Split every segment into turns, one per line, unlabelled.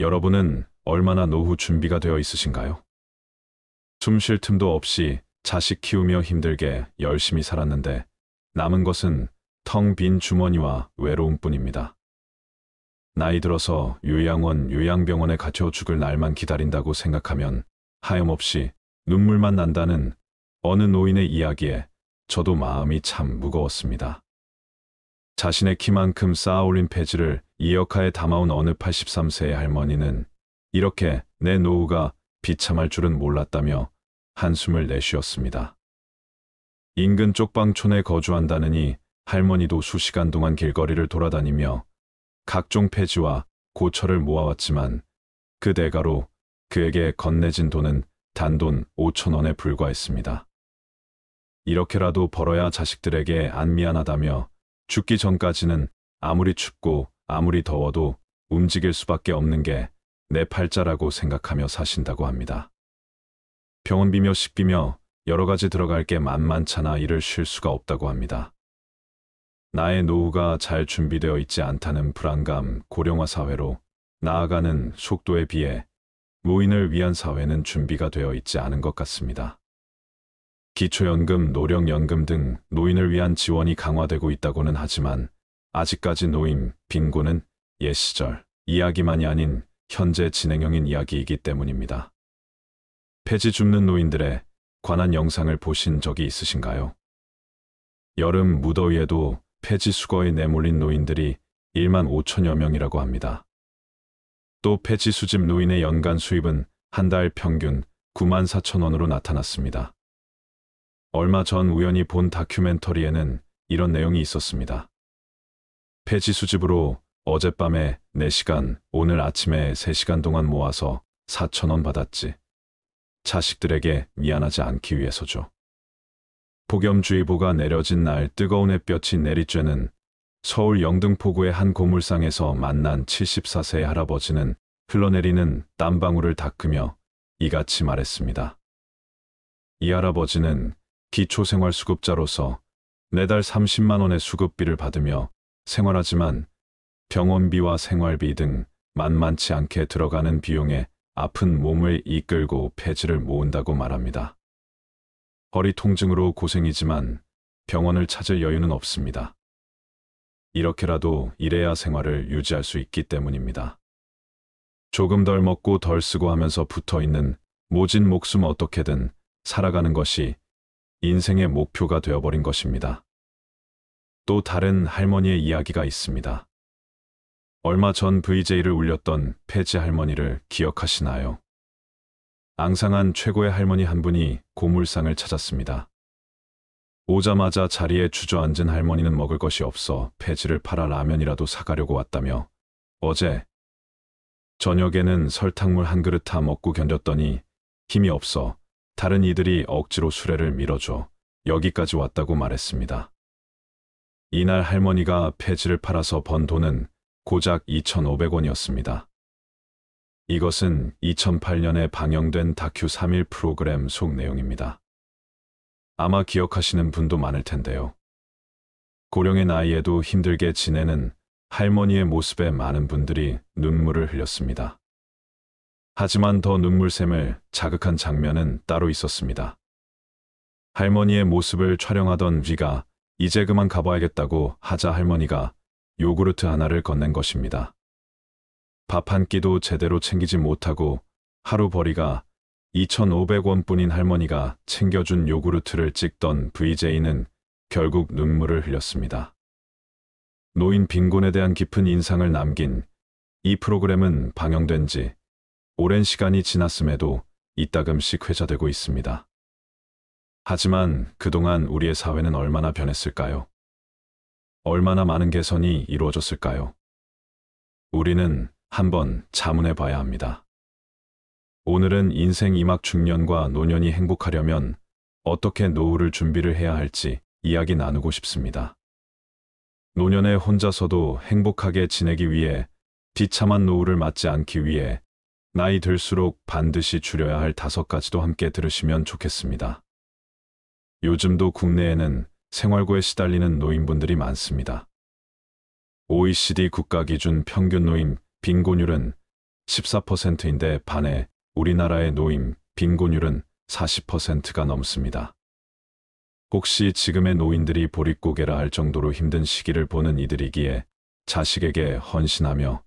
여러분은 얼마나 노후 준비가 되어 있으신가요? 숨쉴 틈도 없이 자식 키우며 힘들게 열심히 살았는데 남은 것은 텅 빈 주머니와 외로움뿐입니다. 나이 들어서 요양원, 요양병원에 갇혀 죽을 날만 기다린다고 생각하면 하염없이 눈물만 난다는 어느 노인의 이야기에 저도 마음이 참 무거웠습니다. 자신의 키만큼 쌓아올린 폐지를 이 역하에 담아온 어느 83세의 할머니는 이렇게 내 노후가 비참할 줄은 몰랐다며 한숨을 내쉬었습니다. 인근 쪽방촌에 거주한다느니 할머니도 수시간 동안 길거리를 돌아다니며 각종 폐지와 고철을 모아왔지만 그 대가로 그에게 건네진 돈은 단돈 5,000원에 불과했습니다. 이렇게라도 벌어야 자식들에게 안 미안하다며 죽기 전까지는 아무리 춥고 아무리 더워도 움직일 수밖에 없는 게 내 팔자라고 생각하며 사신다고 합니다. 병원비며 식비며 여러 가지 들어갈 게 만만찮아 일을 쉴 수가 없다고 합니다. 나의 노후가 잘 준비되어 있지 않다는 불안감, 고령화 사회로 나아가는 속도에 비해 노인을 위한 사회는 준비가 되어 있지 않은 것 같습니다. 기초연금, 노령연금 등 노인을 위한 지원이 강화되고 있다고는 하지만 아직까지 노인, 빈곤은 옛 시절 이야기만이 아닌 현재 진행형인 이야기이기 때문입니다. 폐지 줍는 노인들에 관한 영상을 보신 적이 있으신가요? 여름 무더위에도 폐지 수거에 내몰린 노인들이 1만 5천여 명이라고 합니다. 또 폐지 수집 노인의 연간 수입은 한 달 평균 9만 4천 원으로 나타났습니다. 얼마 전 우연히 본 다큐멘터리에는 이런 내용이 있었습니다. 폐지 수집으로 어젯밤에 4시간, 오늘 아침에 3시간 동안 모아서 4천 원 받았지. 자식들에게 미안하지 않기 위해서죠. 폭염주의보가 내려진 날 뜨거운 햇볕이 내리쬐는 서울 영등포구의 한 고물상에서 만난 74세의 할아버지는 흘러내리는 땀방울을 닦으며 이같이 말했습니다. 이 할아버지는 기초생활수급자로서 매달 30만 원의 수급비를 받으며 생활하지만 병원비와 생활비 등 만만치 않게 들어가는 비용에 아픈 몸을 이끌고 폐지를 모은다고 말합니다. 허리 통증으로 고생이지만 병원을 찾을 여유는 없습니다. 이렇게라도 일해야 생활을 유지할 수 있기 때문입니다. 조금 덜 먹고 덜 쓰고 하면서 붙어있는 모진 목숨 어떻게든 살아가는 것이 인생의 목표가 되어버린 것입니다. 또 다른 할머니의 이야기가 있습니다. 얼마 전 VJ를 울렸던 폐지 할머니를 기억하시나요? 앙상한 최고의 할머니 한 분이 고물상을 찾았습니다. 오자마자 자리에 주저앉은 할머니는 먹을 것이 없어 폐지를 팔아 라면이라도 사가려고 왔다며 어제 저녁에는 설탕물 한 그릇 다 먹고 견뎠더니 힘이 없어 다른 이들이 억지로 수레를 밀어줘 여기까지 왔다고 말했습니다. 이날 할머니가 폐지를 팔아서 번 돈은 고작 2,500원이었습니다. 이것은 2008년에 방영된 다큐 3일 프로그램 속 내용입니다. 아마 기억하시는 분도 많을 텐데요. 고령의 나이에도 힘들게 지내는 할머니의 모습에 많은 분들이 눈물을 흘렸습니다. 하지만 더 눈물샘을 자극한 장면은 따로 있었습니다. 할머니의 모습을 촬영하던 위가 이제 그만 가봐야겠다고 하자 할머니가 요구르트 하나를 건넨 것입니다. 밥 한 끼도 제대로 챙기지 못하고 하루 벌이가 2,500원뿐인 할머니가 챙겨준 요구르트를 찍던 VJ는 결국 눈물을 흘렸습니다. 노인 빈곤에 대한 깊은 인상을 남긴 이 프로그램은 방영된 지 오랜 시간이 지났음에도 이따금씩 회자되고 있습니다. 하지만 그동안 우리의 사회는 얼마나 변했을까요? 얼마나 많은 개선이 이루어졌을까요? 우리는 한번 자문해 봐야 합니다. 오늘은 인생 이막 중년과 노년이 행복하려면 어떻게 노후를 준비를 해야 할지 이야기 나누고 싶습니다. 노년에 혼자서도 행복하게 지내기 위해 비참한 노후를 맞지 않기 위해 나이 들수록 반드시 줄여야 할 5가지도 함께 들으시면 좋겠습니다. 요즘도 국내에는 생활고에 시달리는 노인분들이 많습니다. OECD 국가 기준 평균 노인 빈곤율은 14%인데 반해 우리나라의 노인 빈곤율은 40%가 넘습니다. 혹시 지금의 노인들이 보릿고개라 할 정도로 힘든 시기를 보는 이들이기에 자식에게 헌신하며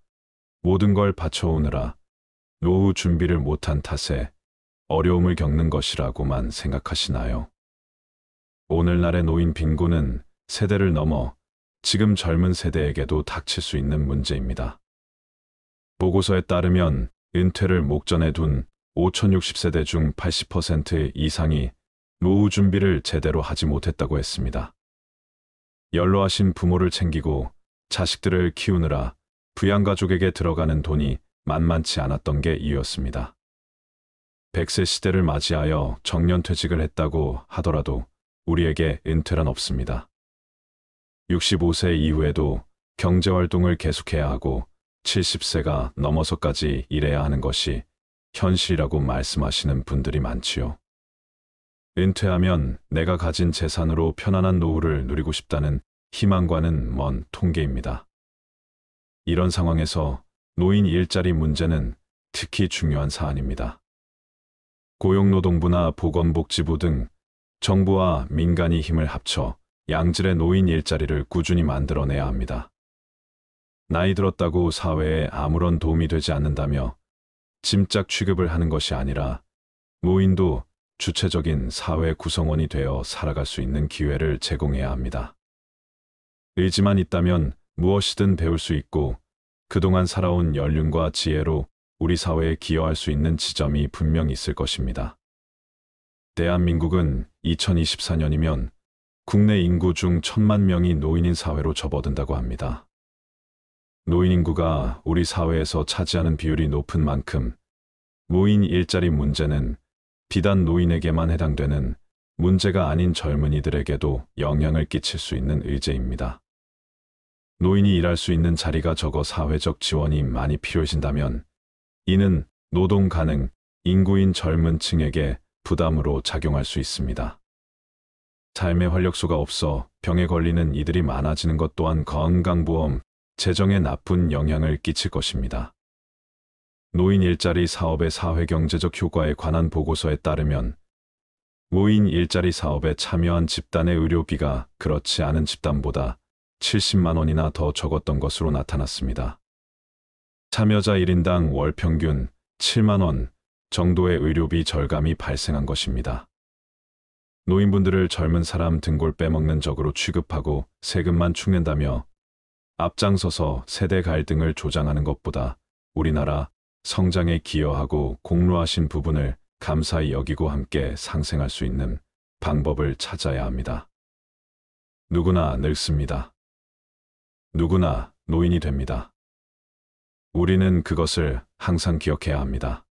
모든 걸 바쳐오느라 노후 준비를 못한 탓에 어려움을 겪는 것이라고만 생각하시나요? 오늘날의 노인 빈곤은 세대를 넘어 지금 젊은 세대에게도 닥칠 수 있는 문제입니다. 보고서에 따르면 은퇴를 목전에 둔 5060세대 중 80% 이상이 노후 준비를 제대로 하지 못했다고 했습니다. 연로하신 부모를 챙기고 자식들을 키우느라 부양가족에게 들어가는 돈이 만만치 않았던 게 이유였습니다. 100세 시대를 맞이하여 정년퇴직을 했다고 하더라도 우리에게 은퇴란 없습니다. 65세 이후에도 경제활동을 계속해야 하고 70세가 넘어서까지 일해야 하는 것이 현실이라고 말씀하시는 분들이 많지요. 은퇴하면 내가 가진 재산으로 편안한 노후를 누리고 싶다는 희망과는 먼 통계입니다. 이런 상황에서 노인 일자리 문제는 특히 중요한 사안입니다. 고용노동부나 보건복지부 등 정부와 민간이 힘을 합쳐 양질의 노인 일자리를 꾸준히 만들어내야 합니다. 나이 들었다고 사회에 아무런 도움이 되지 않는다며 짐짝 취급을 하는 것이 아니라 노인도 주체적인 사회 구성원이 되어 살아갈 수 있는 기회를 제공해야 합니다. 의지만 있다면 무엇이든 배울 수 있고 그동안 살아온 연륜과 지혜로 우리 사회에 기여할 수 있는 지점이 분명 있을 것입니다. 대한민국은 2024년이면 국내 인구 중 1000만 명이 노인인 사회로 접어든다고 합니다. 노인 인구가 우리 사회에서 차지하는 비율이 높은 만큼 노인 일자리 문제는 비단 노인에게만 해당되는 문제가 아닌 젊은이들에게도 영향을 끼칠 수 있는 의제입니다. 노인이 일할 수 있는 자리가 적어 사회적 지원이 많이 필요해진다면 이는 노동 가능 인구인 젊은 층에게 부담으로 작용할 수 있습니다. 삶의 활력소가 없어 병에 걸리는 이들이 많아지는 것 또한 건강보험, 재정에 나쁜 영향을 끼칠 것입니다. 노인 일자리 사업의 사회경제적 효과에 관한 보고서에 따르면 노인 일자리 사업에 참여한 집단의 의료비가 그렇지 않은 집단보다 70만 원이나 더 적었던 것으로 나타났습니다. 참여자 1인당 월 평균 7만 원 정도의 의료비 절감이 발생한 것입니다. 노인분들을 젊은 사람 등골 빼먹는 적으로 취급하고 세금만 축낸다며 앞장서서 세대 갈등을 조장하는 것보다 우리나라 성장에 기여하고 공로하신 부분을 감사히 여기고 함께 상생할 수 있는 방법을 찾아야 합니다. 누구나 늙습니다. 누구나 노인이 됩니다. 우리는 그것을 항상 기억해야 합니다.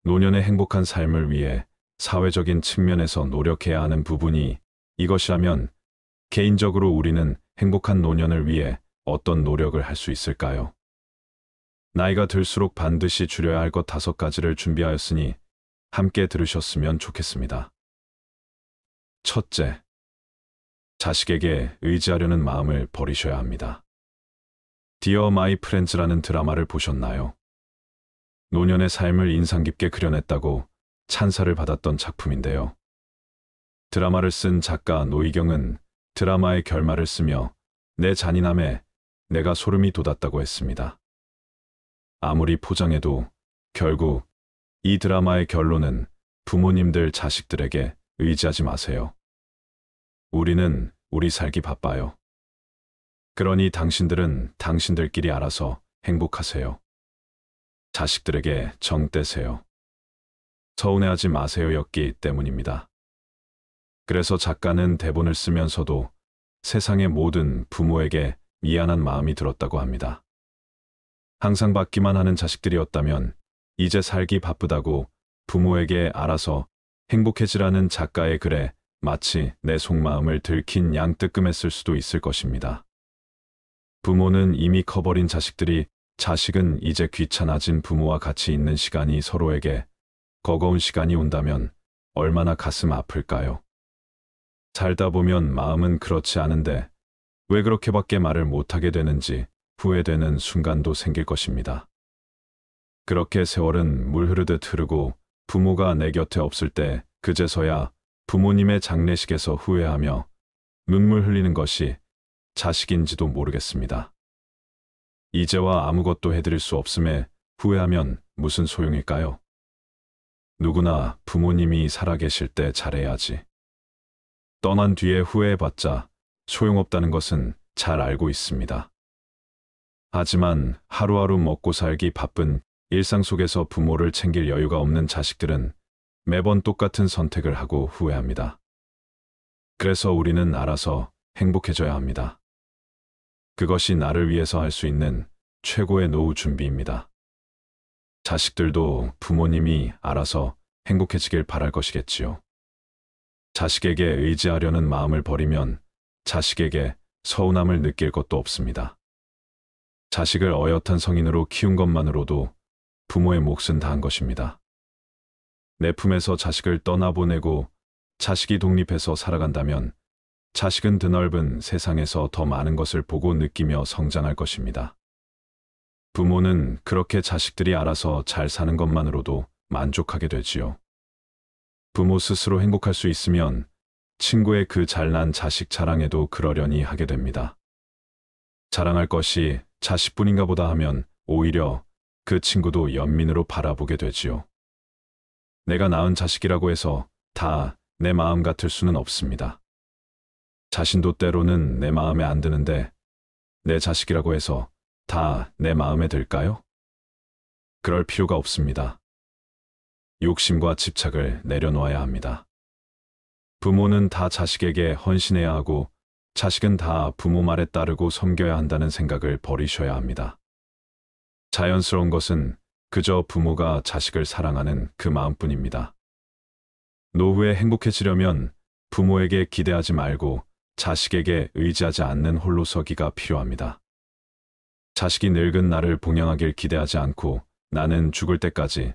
노년의 행복한 삶을 위해 사회적인 측면에서 노력해야 하는 부분이 이것이라면 개인적으로 우리는 행복한 노년을 위해 어떤 노력을 할 수 있을까요? 나이가 들수록 반드시 줄여야 할 것 5가지를 준비하였으니 함께 들으셨으면 좋겠습니다. 첫째, 자식에게 의지하려는 마음을 버리셔야 합니다. 디어 마이 프렌즈라는 드라마를 보셨나요? 노년의 삶을 인상 깊게 그려냈다고 찬사를 받았던 작품인데요. 드라마를 쓴 작가 노희경은 드라마의 결말을 쓰며 내 잔인함에 내가 소름이 돋았다고 했습니다. 아무리 포장해도 결국 이 드라마의 결론은 부모님들 자식들에게 의지하지 마세요. 우리는 우리 살기 바빠요. 그러니 당신들은 당신들끼리 알아서 행복하세요. 자식들에게 정 떼세요. 서운해하지 마세요 였기 때문입니다. 그래서 작가는 대본을 쓰면서도 세상의 모든 부모에게 미안한 마음이 들었다고 합니다. 항상 받기만 하는 자식들이었다면 이제 살기 바쁘다고 부모에게 알아서 행복해지라는 작가의 글에 마치 내 속마음을 들킨 양 뜨끔했을 수도 있을 것입니다. 부모는 이미 커버린 자식들이 자식은 이제 귀찮아진 부모와 같이 있는 시간이 서로에게 버거운 시간이 온다면 얼마나 가슴 아플까요? 살다 보면 마음은 그렇지 않은데 왜 그렇게밖에 말을 못하게 되는지 후회되는 순간도 생길 것입니다. 그렇게 세월은 물 흐르듯 흐르고 부모가 내 곁에 없을 때 그제서야 부모님의 장례식에서 후회하며 눈물 흘리는 것이 자식인지도 모르겠습니다. 이제와 아무것도 해드릴 수 없음에 후회하면 무슨 소용일까요? 누구나 부모님이 살아계실 때 잘해야지. 떠난 뒤에 후회해봤자 소용없다는 것은 잘 알고 있습니다. 하지만 하루하루 먹고 살기 바쁜 일상 속에서 부모를 챙길 여유가 없는 자식들은 매번 똑같은 선택을 하고 후회합니다. 그래서 우리는 알아서 행복해져야 합니다. 그것이 나를 위해서 할 수 있는 최고의 노후 준비입니다. 자식들도 부모님이 알아서 행복해지길 바랄 것이겠지요. 자식에게 의지하려는 마음을 버리면 자식에게 서운함을 느낄 것도 없습니다. 자식을 어엿한 성인으로 키운 것만으로도 부모의 몫은 다한 것입니다. 내 품에서 자식을 떠나보내고 자식이 독립해서 살아간다면 자식은 드넓은 세상에서 더 많은 것을 보고 느끼며 성장할 것입니다. 부모는 그렇게 자식들이 알아서 잘 사는 것만으로도 만족하게 되지요. 부모 스스로 행복할 수 있으면 친구의 그 잘난 자식 자랑에도 그러려니 하게 됩니다. 자랑할 것이 자식뿐인가 보다 하면 오히려 그 친구도 연민으로 바라보게 되지요. 내가 낳은 자식이라고 해서 다 내 마음 같을 수는 없습니다. 자신도 때로는 내 마음에 안 드는데 내 자식이라고 해서 다 내 마음에 들까요? 그럴 필요가 없습니다. 욕심과 집착을 내려놓아야 합니다. 부모는 다 자식에게 헌신해야 하고 자식은 다 부모 말에 따르고 섬겨야 한다는 생각을 버리셔야 합니다. 자연스러운 것은 그저 부모가 자식을 사랑하는 그 마음뿐입니다. 노후에 행복해지려면 부모에게 기대하지 말고 자식에게 의지하지 않는 홀로서기가 필요합니다. 자식이 늙은 나를 봉양하길 기대하지 않고 나는 죽을 때까지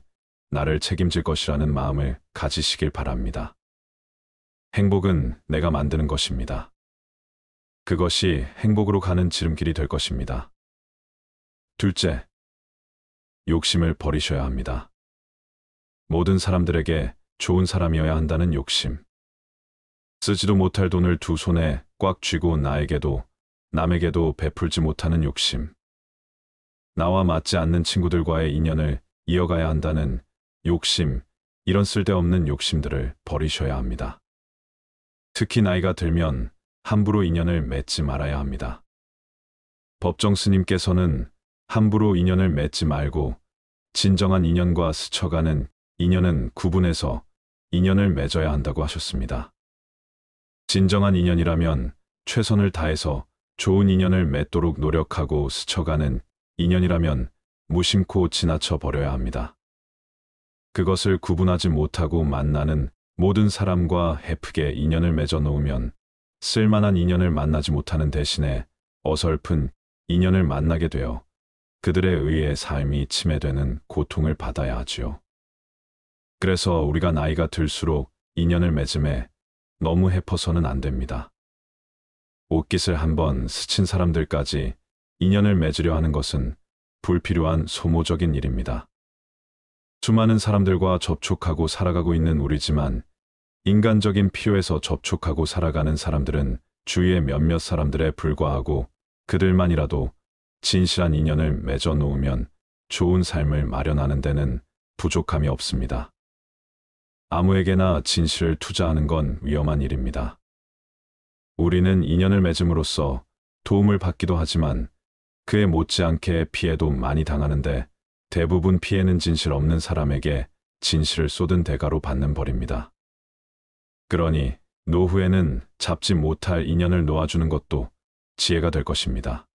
나를 책임질 것이라는 마음을 가지시길 바랍니다. 행복은 내가 만드는 것입니다. 그것이 행복으로 가는 지름길이 될 것입니다. 둘째, 욕심을 버리셔야 합니다. 모든 사람들에게 좋은 사람이어야 한다는 욕심. 쓰지도 못할 돈을 두 손에 꽉 쥐고 나에게도 남에게도 베풀지 못하는 욕심. 나와 맞지 않는 친구들과의 인연을 이어가야 한다는 욕심, 이런 쓸데없는 욕심들을 버리셔야 합니다. 특히 나이가 들면 함부로 인연을 맺지 말아야 합니다. 법정 스님께서는 함부로 인연을 맺지 말고 진정한 인연과 스쳐가는 인연은 구분해서 인연을 맺어야 한다고 하셨습니다. 진정한 인연이라면 최선을 다해서 좋은 인연을 맺도록 노력하고 스쳐가는 인연이라면 무심코 지나쳐 버려야 합니다. 그것을 구분하지 못하고 만나는 모든 사람과 헤프게 인연을 맺어 놓으면 쓸만한 인연을 만나지 못하는 대신에 어설픈 인연을 만나게 되어 그들에 의해 삶이 침해되는 고통을 받아야 하지요. 그래서 우리가 나이가 들수록 인연을 맺음에 너무 헤퍼서는 안 됩니다. 옷깃을 한번 스친 사람들까지 인연을 맺으려 하는 것은 불필요한 소모적인 일입니다. 수많은 사람들과 접촉하고 살아가고 있는 우리지만 인간적인 필요에서 접촉하고 살아가는 사람들은 주위의 몇몇 사람들에 불과하고 그들만이라도 진실한 인연을 맺어 놓으면 좋은 삶을 마련하는 데는 부족함이 없습니다. 아무에게나 진실을 투자하는 건 위험한 일입니다. 우리는 인연을 맺음으로써 도움을 받기도 하지만 그에 못지않게 피해도 많이 당하는데 대부분 피해는 진실 없는 사람에게 진실을 쏟은 대가로 받는 벌입니다. 그러니 노후에는 잡지 못할 인연을 놓아주는 것도 지혜가 될 것입니다.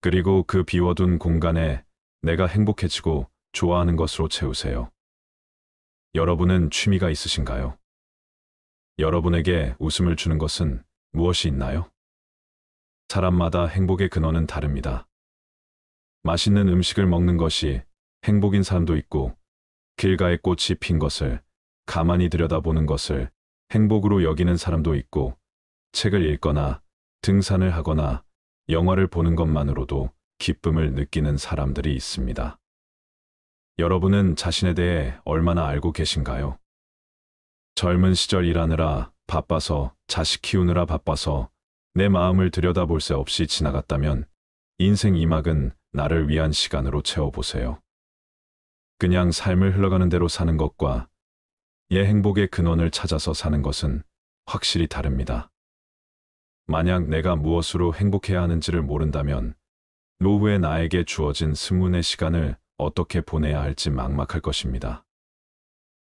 그리고 그 비워둔 공간에 내가 행복해지고 좋아하는 것으로 채우세요. 여러분은 취미가 있으신가요? 여러분에게 웃음을 주는 것은 무엇이 있나요? 사람마다 행복의 근원은 다릅니다. 맛있는 음식을 먹는 것이 행복인 사람도 있고 길가에 꽃이 핀 것을 가만히 들여다보는 것을 행복으로 여기는 사람도 있고 책을 읽거나 등산을 하거나 영화를 보는 것만으로도 기쁨을 느끼는 사람들이 있습니다. 여러분은 자신에 대해 얼마나 알고 계신가요? 젊은 시절 일하느라 바빠서, 자식 키우느라 바빠서 내 마음을 들여다볼 새 없이 지나갔다면 인생 2막은 나를 위한 시간으로 채워보세요. 그냥 삶을 흘러가는 대로 사는 것과 예 행복의 근원을 찾아서 사는 것은 확실히 다릅니다. 만약 내가 무엇으로 행복해야 하는지를 모른다면 노후에 나에게 주어진 20의 시간을 어떻게 보내야 할지 막막할 것입니다.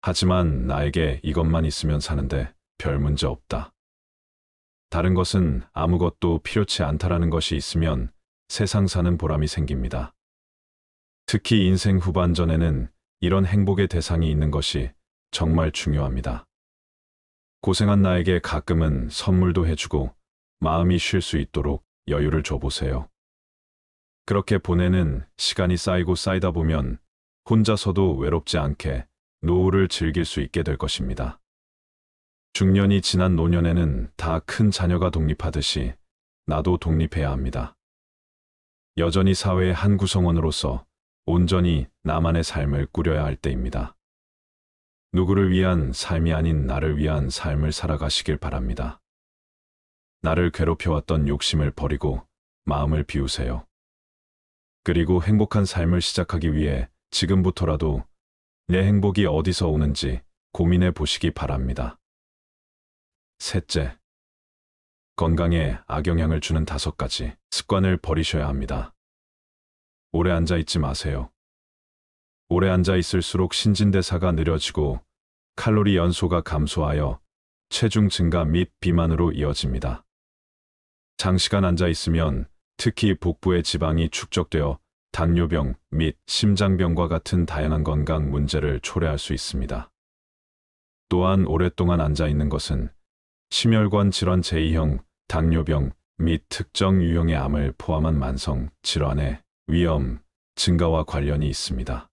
하지만 나에게 이것만 있으면 사는데 별 문제 없다. 다른 것은 아무것도 필요치 않다라는 것이 있으면 세상 사는 보람이 생깁니다. 특히 인생 후반전에는 이런 행복의 대상이 있는 것이 정말 중요합니다. 고생한 나에게 가끔은 선물도 해주고 마음이 쉴 수 있도록 여유를 줘보세요. 그렇게 보내는 시간이 쌓이고 쌓이다 보면 혼자서도 외롭지 않게 노후를 즐길 수 있게 될 것입니다. 중년이 지난 노년에는 다 큰 자녀가 독립하듯이 나도 독립해야 합니다. 여전히 사회의 한 구성원으로서 온전히 나만의 삶을 꾸려야 할 때입니다. 누구를 위한 삶이 아닌 나를 위한 삶을 살아가시길 바랍니다. 나를 괴롭혀왔던 욕심을 버리고 마음을 비우세요. 그리고 행복한 삶을 시작하기 위해 지금부터라도 내 행복이 어디서 오는지 고민해 보시기 바랍니다. 셋째, 건강에 악영향을 주는 5가지 습관을 버리셔야 합니다. 오래 앉아 있지 마세요. 오래 앉아 있을수록 신진대사가 느려지고 칼로리 연소가 감소하여 체중 증가 및 비만으로 이어집니다. 장시간 앉아 있으면 특히 복부의 지방이 축적되어 당뇨병 및 심장병과 같은 다양한 건강 문제를 초래할 수 있습니다. 또한 오랫동안 앉아 있는 것은 심혈관 질환 제2형 당뇨병 및 특정 유형의 암을 포함한 만성 질환의 위험 증가와 관련이 있습니다.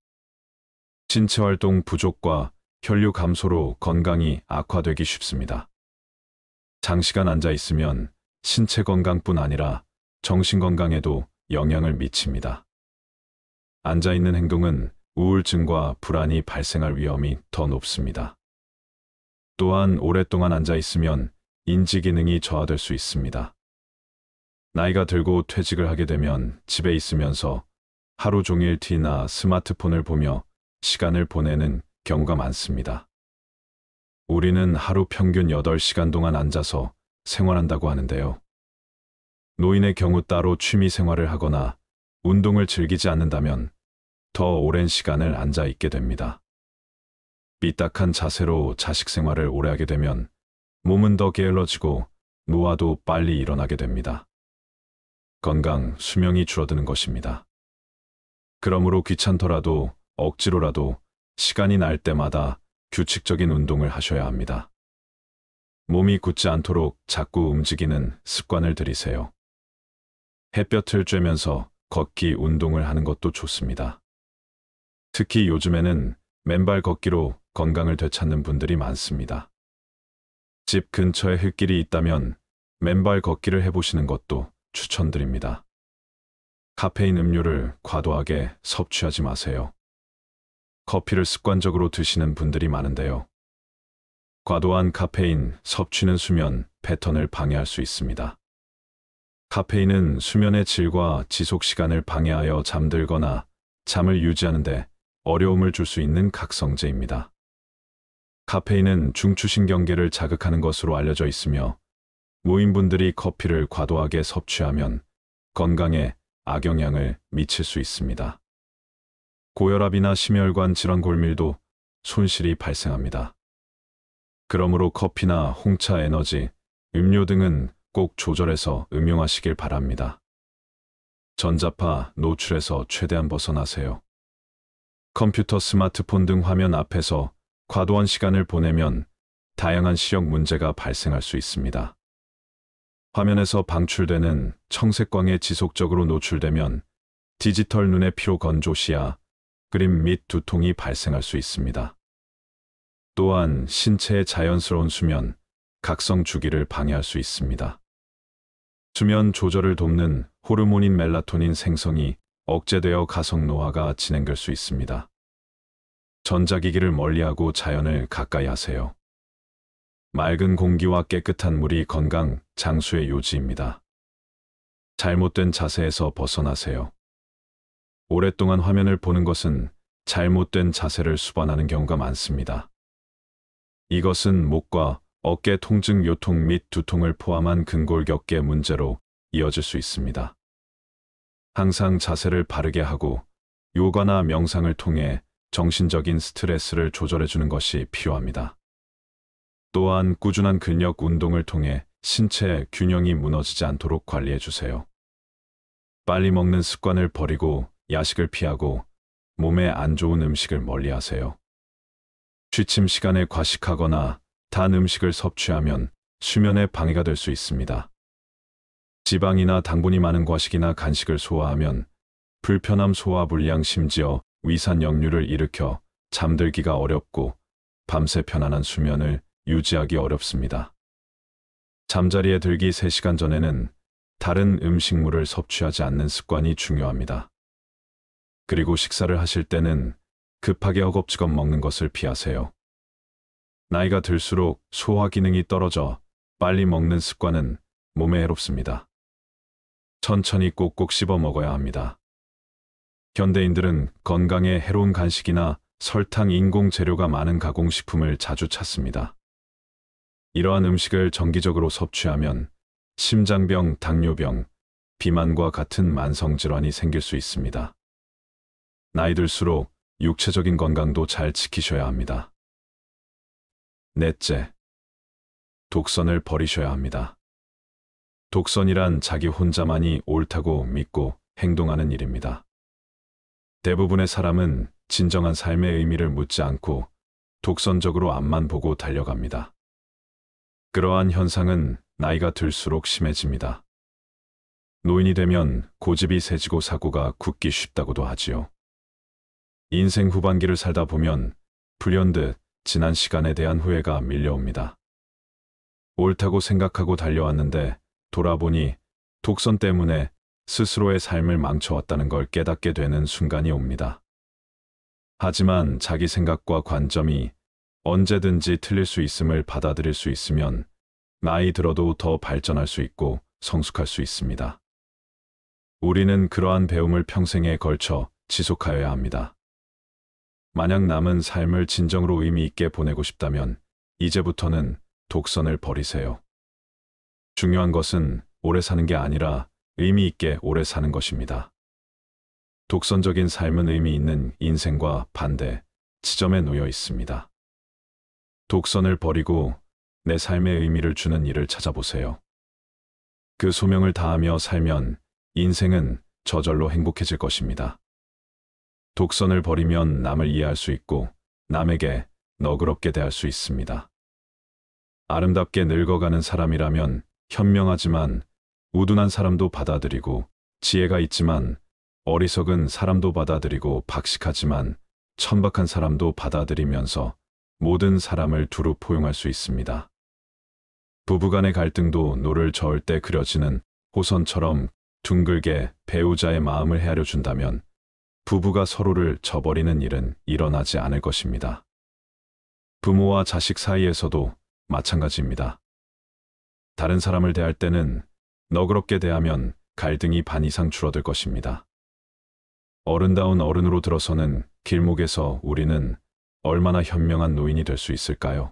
신체 활동 부족과 혈류 감소로 건강이 악화되기 쉽습니다. 장시간 앉아 있으면 신체 건강뿐 아니라 정신 건강에도 영향을 미칩니다. 앉아 있는 행동은 우울증과 불안이 발생할 위험이 더 높습니다. 또한 오랫동안 앉아 있으면 인지 기능이 저하될 수 있습니다. 나이가 들고 퇴직을 하게 되면 집에 있으면서 하루 종일 TV나 스마트폰을 보며 시간을 보내는 경우가 많습니다. 우리는 하루 평균 8시간 동안 앉아서 생활한다고 하는데요. 노인의 경우 따로 취미 생활을 하거나 운동을 즐기지 않는다면 더 오랜 시간을 앉아 있게 됩니다. 삐딱한 자세로 자식 생활을 오래 하게 되면 몸은 더 게을러지고 노화도 빨리 일어나게 됩니다. 건강, 수명이 줄어드는 것입니다. 그러므로 귀찮더라도 억지로라도 시간이 날 때마다 규칙적인 운동을 하셔야 합니다. 몸이 굳지 않도록 자꾸 움직이는 습관을 들이세요. 햇볕을 쬐면서 걷기 운동을 하는 것도 좋습니다. 특히 요즘에는 맨발 걷기로 건강을 되찾는 분들이 많습니다. 집 근처에 흙길이 있다면 맨발 걷기를 해보시는 것도 추천드립니다. 카페인 음료를 과도하게 섭취하지 마세요. 커피를 습관적으로 드시는 분들이 많은데요. 과도한 카페인 섭취는 수면 패턴을 방해할 수 있습니다. 카페인은 수면의 질과 지속 시간을 방해하여 잠들거나 잠을 유지하는 데 어려움을 줄 수 있는 각성제입니다. 카페인은 중추신경계를 자극하는 것으로 알려져 있으며 노인분들이 커피를 과도하게 섭취하면 건강에 악영향을 미칠 수 있습니다. 고혈압이나 심혈관 질환 골밀도 손실이 발생합니다. 그러므로 커피나 홍차 에너지, 음료 등은 꼭 조절해서 음용하시길 바랍니다. 전자파 노출에서 최대한 벗어나세요. 컴퓨터, 스마트폰 등 화면 앞에서 과도한 시간을 보내면 다양한 시력 문제가 발생할 수 있습니다. 화면에서 방출되는 청색광에 지속적으로 노출되면 디지털 눈의 피로 건조 시야, 그림 및 두통이 발생할 수 있습니다. 또한 신체의 자연스러운 수면, 각성 주기를 방해할 수 있습니다. 수면 조절을 돕는 호르몬인 멜라토닌 생성이 억제되어 가성 노화가 진행될 수 있습니다. 전자기기를 멀리하고 자연을 가까이 하세요. 맑은 공기와 깨끗한 물이 건강 장수의 요지입니다. 잘못된 자세에서 벗어나세요. 오랫동안 화면을 보는 것은 잘못된 자세를 수반하는 경우가 많습니다. 이것은 목과 어깨 통증, 요통 및 두통을 포함한 근골격계 문제로 이어질 수 있습니다. 항상 자세를 바르게 하고 요가나 명상을 통해 정신적인 스트레스를 조절해주는 것이 필요합니다. 또한 꾸준한 근력 운동을 통해 신체 균형이 무너지지 않도록 관리해주세요. 빨리 먹는 습관을 버리고 야식을 피하고 몸에 안 좋은 음식을 멀리하세요. 취침 시간에 과식하거나 단 음식을 섭취하면 수면에 방해가 될 수 있습니다. 지방이나 당분이 많은 과식이나 간식을 소화하면 불편함, 소화불량, 심지어 위산 역류를 일으켜 잠들기가 어렵고 밤새 편안한 수면을 유지하기 어렵습니다. 잠자리에 들기 3시간 전에는 다른 음식물을 섭취하지 않는 습관이 중요합니다. 그리고 식사를 하실 때는 급하게 허겁지겁 먹는 것을 피하세요. 나이가 들수록 소화 기능이 떨어져 빨리 먹는 습관은 몸에 해롭습니다. 천천히 꼭꼭 씹어 먹어야 합니다. 현대인들은 건강에 해로운 간식이나 설탕, 인공 재료가 많은 가공식품을 자주 찾습니다. 이러한 음식을 정기적으로 섭취하면 심장병, 당뇨병, 비만과 같은 만성질환이 생길 수 있습니다. 나이 들수록 육체적인 건강도 잘 지키셔야 합니다. 넷째, 독선을 버리셔야 합니다. 독선이란 자기 혼자만이 옳다고 믿고 행동하는 일입니다. 대부분의 사람은 진정한 삶의 의미를 묻지 않고 독선적으로 앞만 보고 달려갑니다. 그러한 현상은 나이가 들수록 심해집니다. 노인이 되면 고집이 세지고 사고가 굳기 쉽다고도 하지요. 인생 후반기를 살다 보면 불현듯 지난 시간에 대한 후회가 밀려옵니다. 옳다고 생각하고 달려왔는데 돌아보니 독선 때문에 스스로의 삶을 망쳐왔다는 걸 깨닫게 되는 순간이 옵니다. 하지만 자기 생각과 관점이 언제든지 틀릴 수 있음을 받아들일 수 있으면 나이 들어도 더 발전할 수 있고 성숙할 수 있습니다. 우리는 그러한 배움을 평생에 걸쳐 지속하여야 합니다. 만약 남은 삶을 진정으로 의미 있게 보내고 싶다면 이제부터는 독선을 버리세요. 중요한 것은 오래 사는 게 아니라 의미 있게 오래 사는 것입니다. 독선적인 삶은 의미 있는 인생과 반대 지점에 놓여 있습니다. 독선을 버리고 내 삶에 의미를 주는 일을 찾아보세요. 그 소명을 다하며 살면 인생은 저절로 행복해질 것입니다. 독선을 버리면 남을 이해할 수 있고 남에게 너그럽게 대할 수 있습니다. 아름답게 늙어가는 사람이라면 현명하지만 우둔한 사람도 받아들이고 지혜가 있지만 어리석은 사람도 받아들이고 박식하지만 천박한 사람도 받아들이면서 모든 사람을 두루 포용할 수 있습니다. 부부간의 갈등도 노를 저을 때 그려지는 호선처럼 둥글게 배우자의 마음을 헤아려 준다면 부부가 서로를 저버리는 일은 일어나지 않을 것입니다. 부모와 자식 사이에서도 마찬가지입니다. 다른 사람을 대할 때는 너그럽게 대하면 갈등이 반 이상 줄어들 것입니다. 어른다운 어른으로 들어서는 길목에서 우리는 얼마나 현명한 노인이 될 수 있을까요?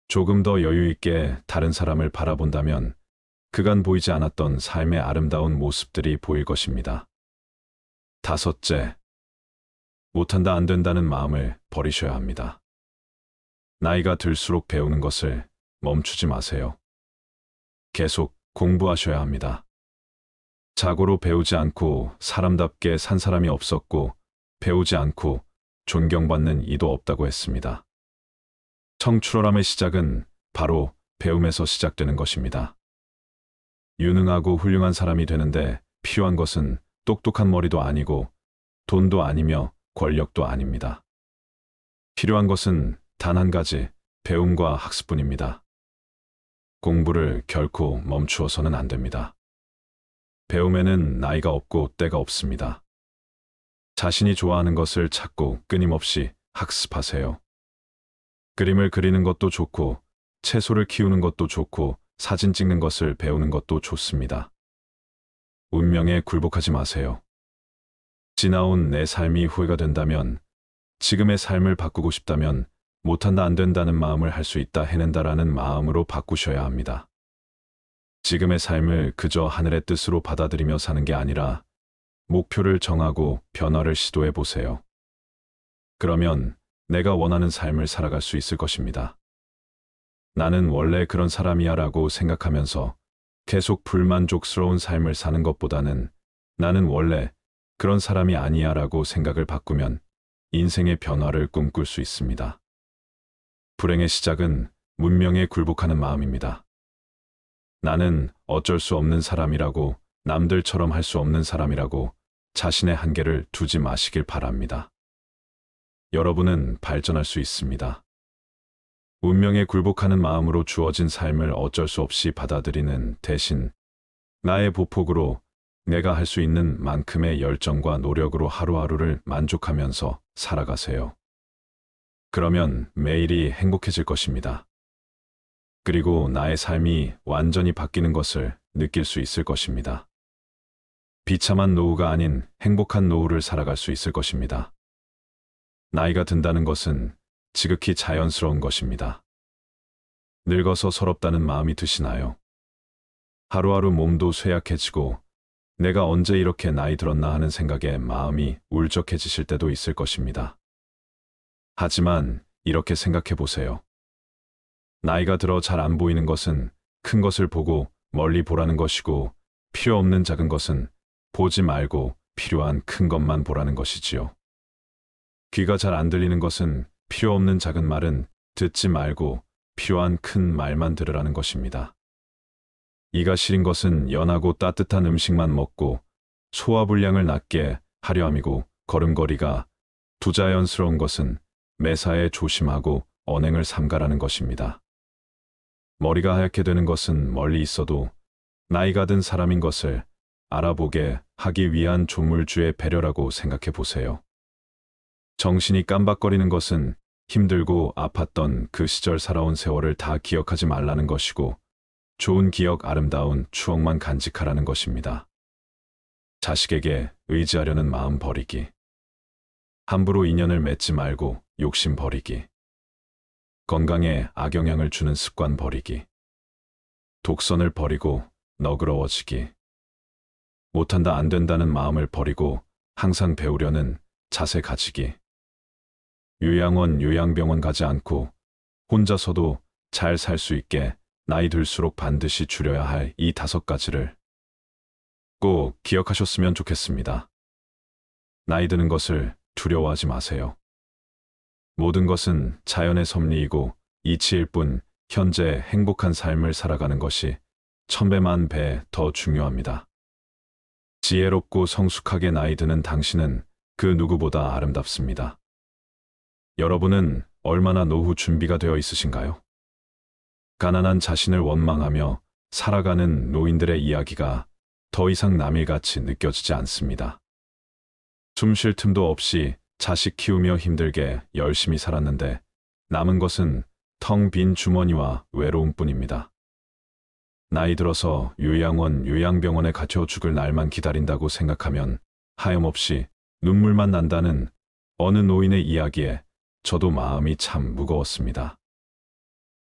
조금 더 여유 있게 다른 사람을 바라본다면 그간 보이지 않았던 삶의 아름다운 모습들이 보일 것입니다. 다섯째, 못한다 안 된다는 마음을 버리셔야 합니다. 나이가 들수록 배우는 것을 멈추지 마세요. 계속 공부하셔야 합니다. 자고로 배우지 않고 사람답게 산 사람이 없었고 배우지 않고 존경받는 이도 없다고 했습니다. 청출어람의 시작은 바로 배움에서 시작되는 것입니다. 유능하고 훌륭한 사람이 되는데 필요한 것은 똑똑한 머리도 아니고 돈도 아니며 권력도 아닙니다. 필요한 것은 단 한 가지, 배움과 학습뿐입니다. 공부를 결코 멈추어서는 안 됩니다. 배움에는 나이가 없고 때가 없습니다. 자신이 좋아하는 것을 찾고 끊임없이 학습하세요. 그림을 그리는 것도 좋고, 채소를 키우는 것도 좋고, 사진 찍는 것을 배우는 것도 좋습니다. 운명에 굴복하지 마세요. 지나온 내 삶이 후회가 된다면, 지금의 삶을 바꾸고 싶다면, 못한다 안 된다는 마음을 할 수 있다 해낸다라는 마음으로 바꾸셔야 합니다. 지금의 삶을 그저 하늘의 뜻으로 받아들이며 사는 게 아니라 목표를 정하고 변화를 시도해 보세요. 그러면 내가 원하는 삶을 살아갈 수 있을 것입니다. 나는 원래 그런 사람이야 라고 생각하면서 계속 불만족스러운 삶을 사는 것보다는 나는 원래 그런 사람이 아니야 라고 생각을 바꾸면 인생의 변화를 꿈꿀 수 있습니다. 불행의 시작은 문명에 굴복하는 마음입니다. 나는 어쩔 수 없는 사람이라고, 남들처럼 할 수 없는 사람이라고 자신의 한계를 두지 마시길 바랍니다. 여러분은 발전할 수 있습니다. 운명에 굴복하는 마음으로 주어진 삶을 어쩔 수 없이 받아들이는 대신 나의 보폭으로 내가 할 수 있는 만큼의 열정과 노력으로 하루하루를 만족하면서 살아가세요. 그러면 매일이 행복해질 것입니다. 그리고 나의 삶이 완전히 바뀌는 것을 느낄 수 있을 것입니다. 비참한 노후가 아닌 행복한 노후를 살아갈 수 있을 것입니다. 나이가 든다는 것은 지극히 자연스러운 것입니다. 늙어서 서럽다는 마음이 드시나요? 하루하루 몸도 쇠약해지고 내가 언제 이렇게 나이 들었나 하는 생각에 마음이 울적해지실 때도 있을 것입니다. 하지만 이렇게 생각해 보세요. 나이가 들어 잘 안 보이는 것은 큰 것을 보고 멀리 보라는 것이고, 필요 없는 작은 것은 보지 말고 필요한 큰 것만 보라는 것이지요. 귀가 잘 안 들리는 것은 필요 없는 작은 말은 듣지 말고 필요한 큰 말만 들으라는 것입니다. 이가 시린 것은 연하고 따뜻한 음식만 먹고 소화불량을 낫게 하려 함이고, 걸음걸이가 부자연스러운 것은 매사에 조심하고 언행을 삼가라는 것입니다. 머리가 하얗게 되는 것은 멀리 있어도 나이가 든 사람인 것을 알아보게 하기 위한 조물주의 배려라고 생각해 보세요. 정신이 깜박거리는 것은 힘들고 아팠던 그 시절 살아온 세월을 다 기억하지 말라는 것이고, 좋은 기억, 아름다운 추억만 간직하라는 것입니다. 자식에게 의지하려는 마음 버리기. 함부로 인연을 맺지 말고 욕심 버리기. 건강에 악영향을 주는 습관 버리기. 독선을 버리고 너그러워지기. 못한다 안 된다는 마음을 버리고 항상 배우려는 자세 가지기. 요양원, 요양병원 가지 않고 혼자서도 잘 살 수 있게 나이 들수록 반드시 줄여야 할 이 5가지를 꼭 기억하셨으면 좋겠습니다. 나이 드는 것을 두려워하지 마세요. 모든 것은 자연의 섭리이고 이치일 뿐, 현재 행복한 삶을 살아가는 것이 1000배, 1000배 더 중요합니다. 지혜롭고 성숙하게 나이 드는 당신은 그 누구보다 아름답습니다. 여러분은 얼마나 노후 준비가 되어 있으신가요? 가난한 자신을 원망하며 살아가는 노인들의 이야기가 더 이상 남일같이 느껴지지 않습니다. 숨 쉴 틈도 없이 자식 키우며 힘들게 열심히 살았는데 남은 것은 텅 빈 주머니와 외로움뿐입니다. 나이 들어서 요양원, 요양병원에 갇혀 죽을 날만 기다린다고 생각하면 하염없이 눈물만 난다는 어느 노인의 이야기에 저도 마음이 참 무거웠습니다.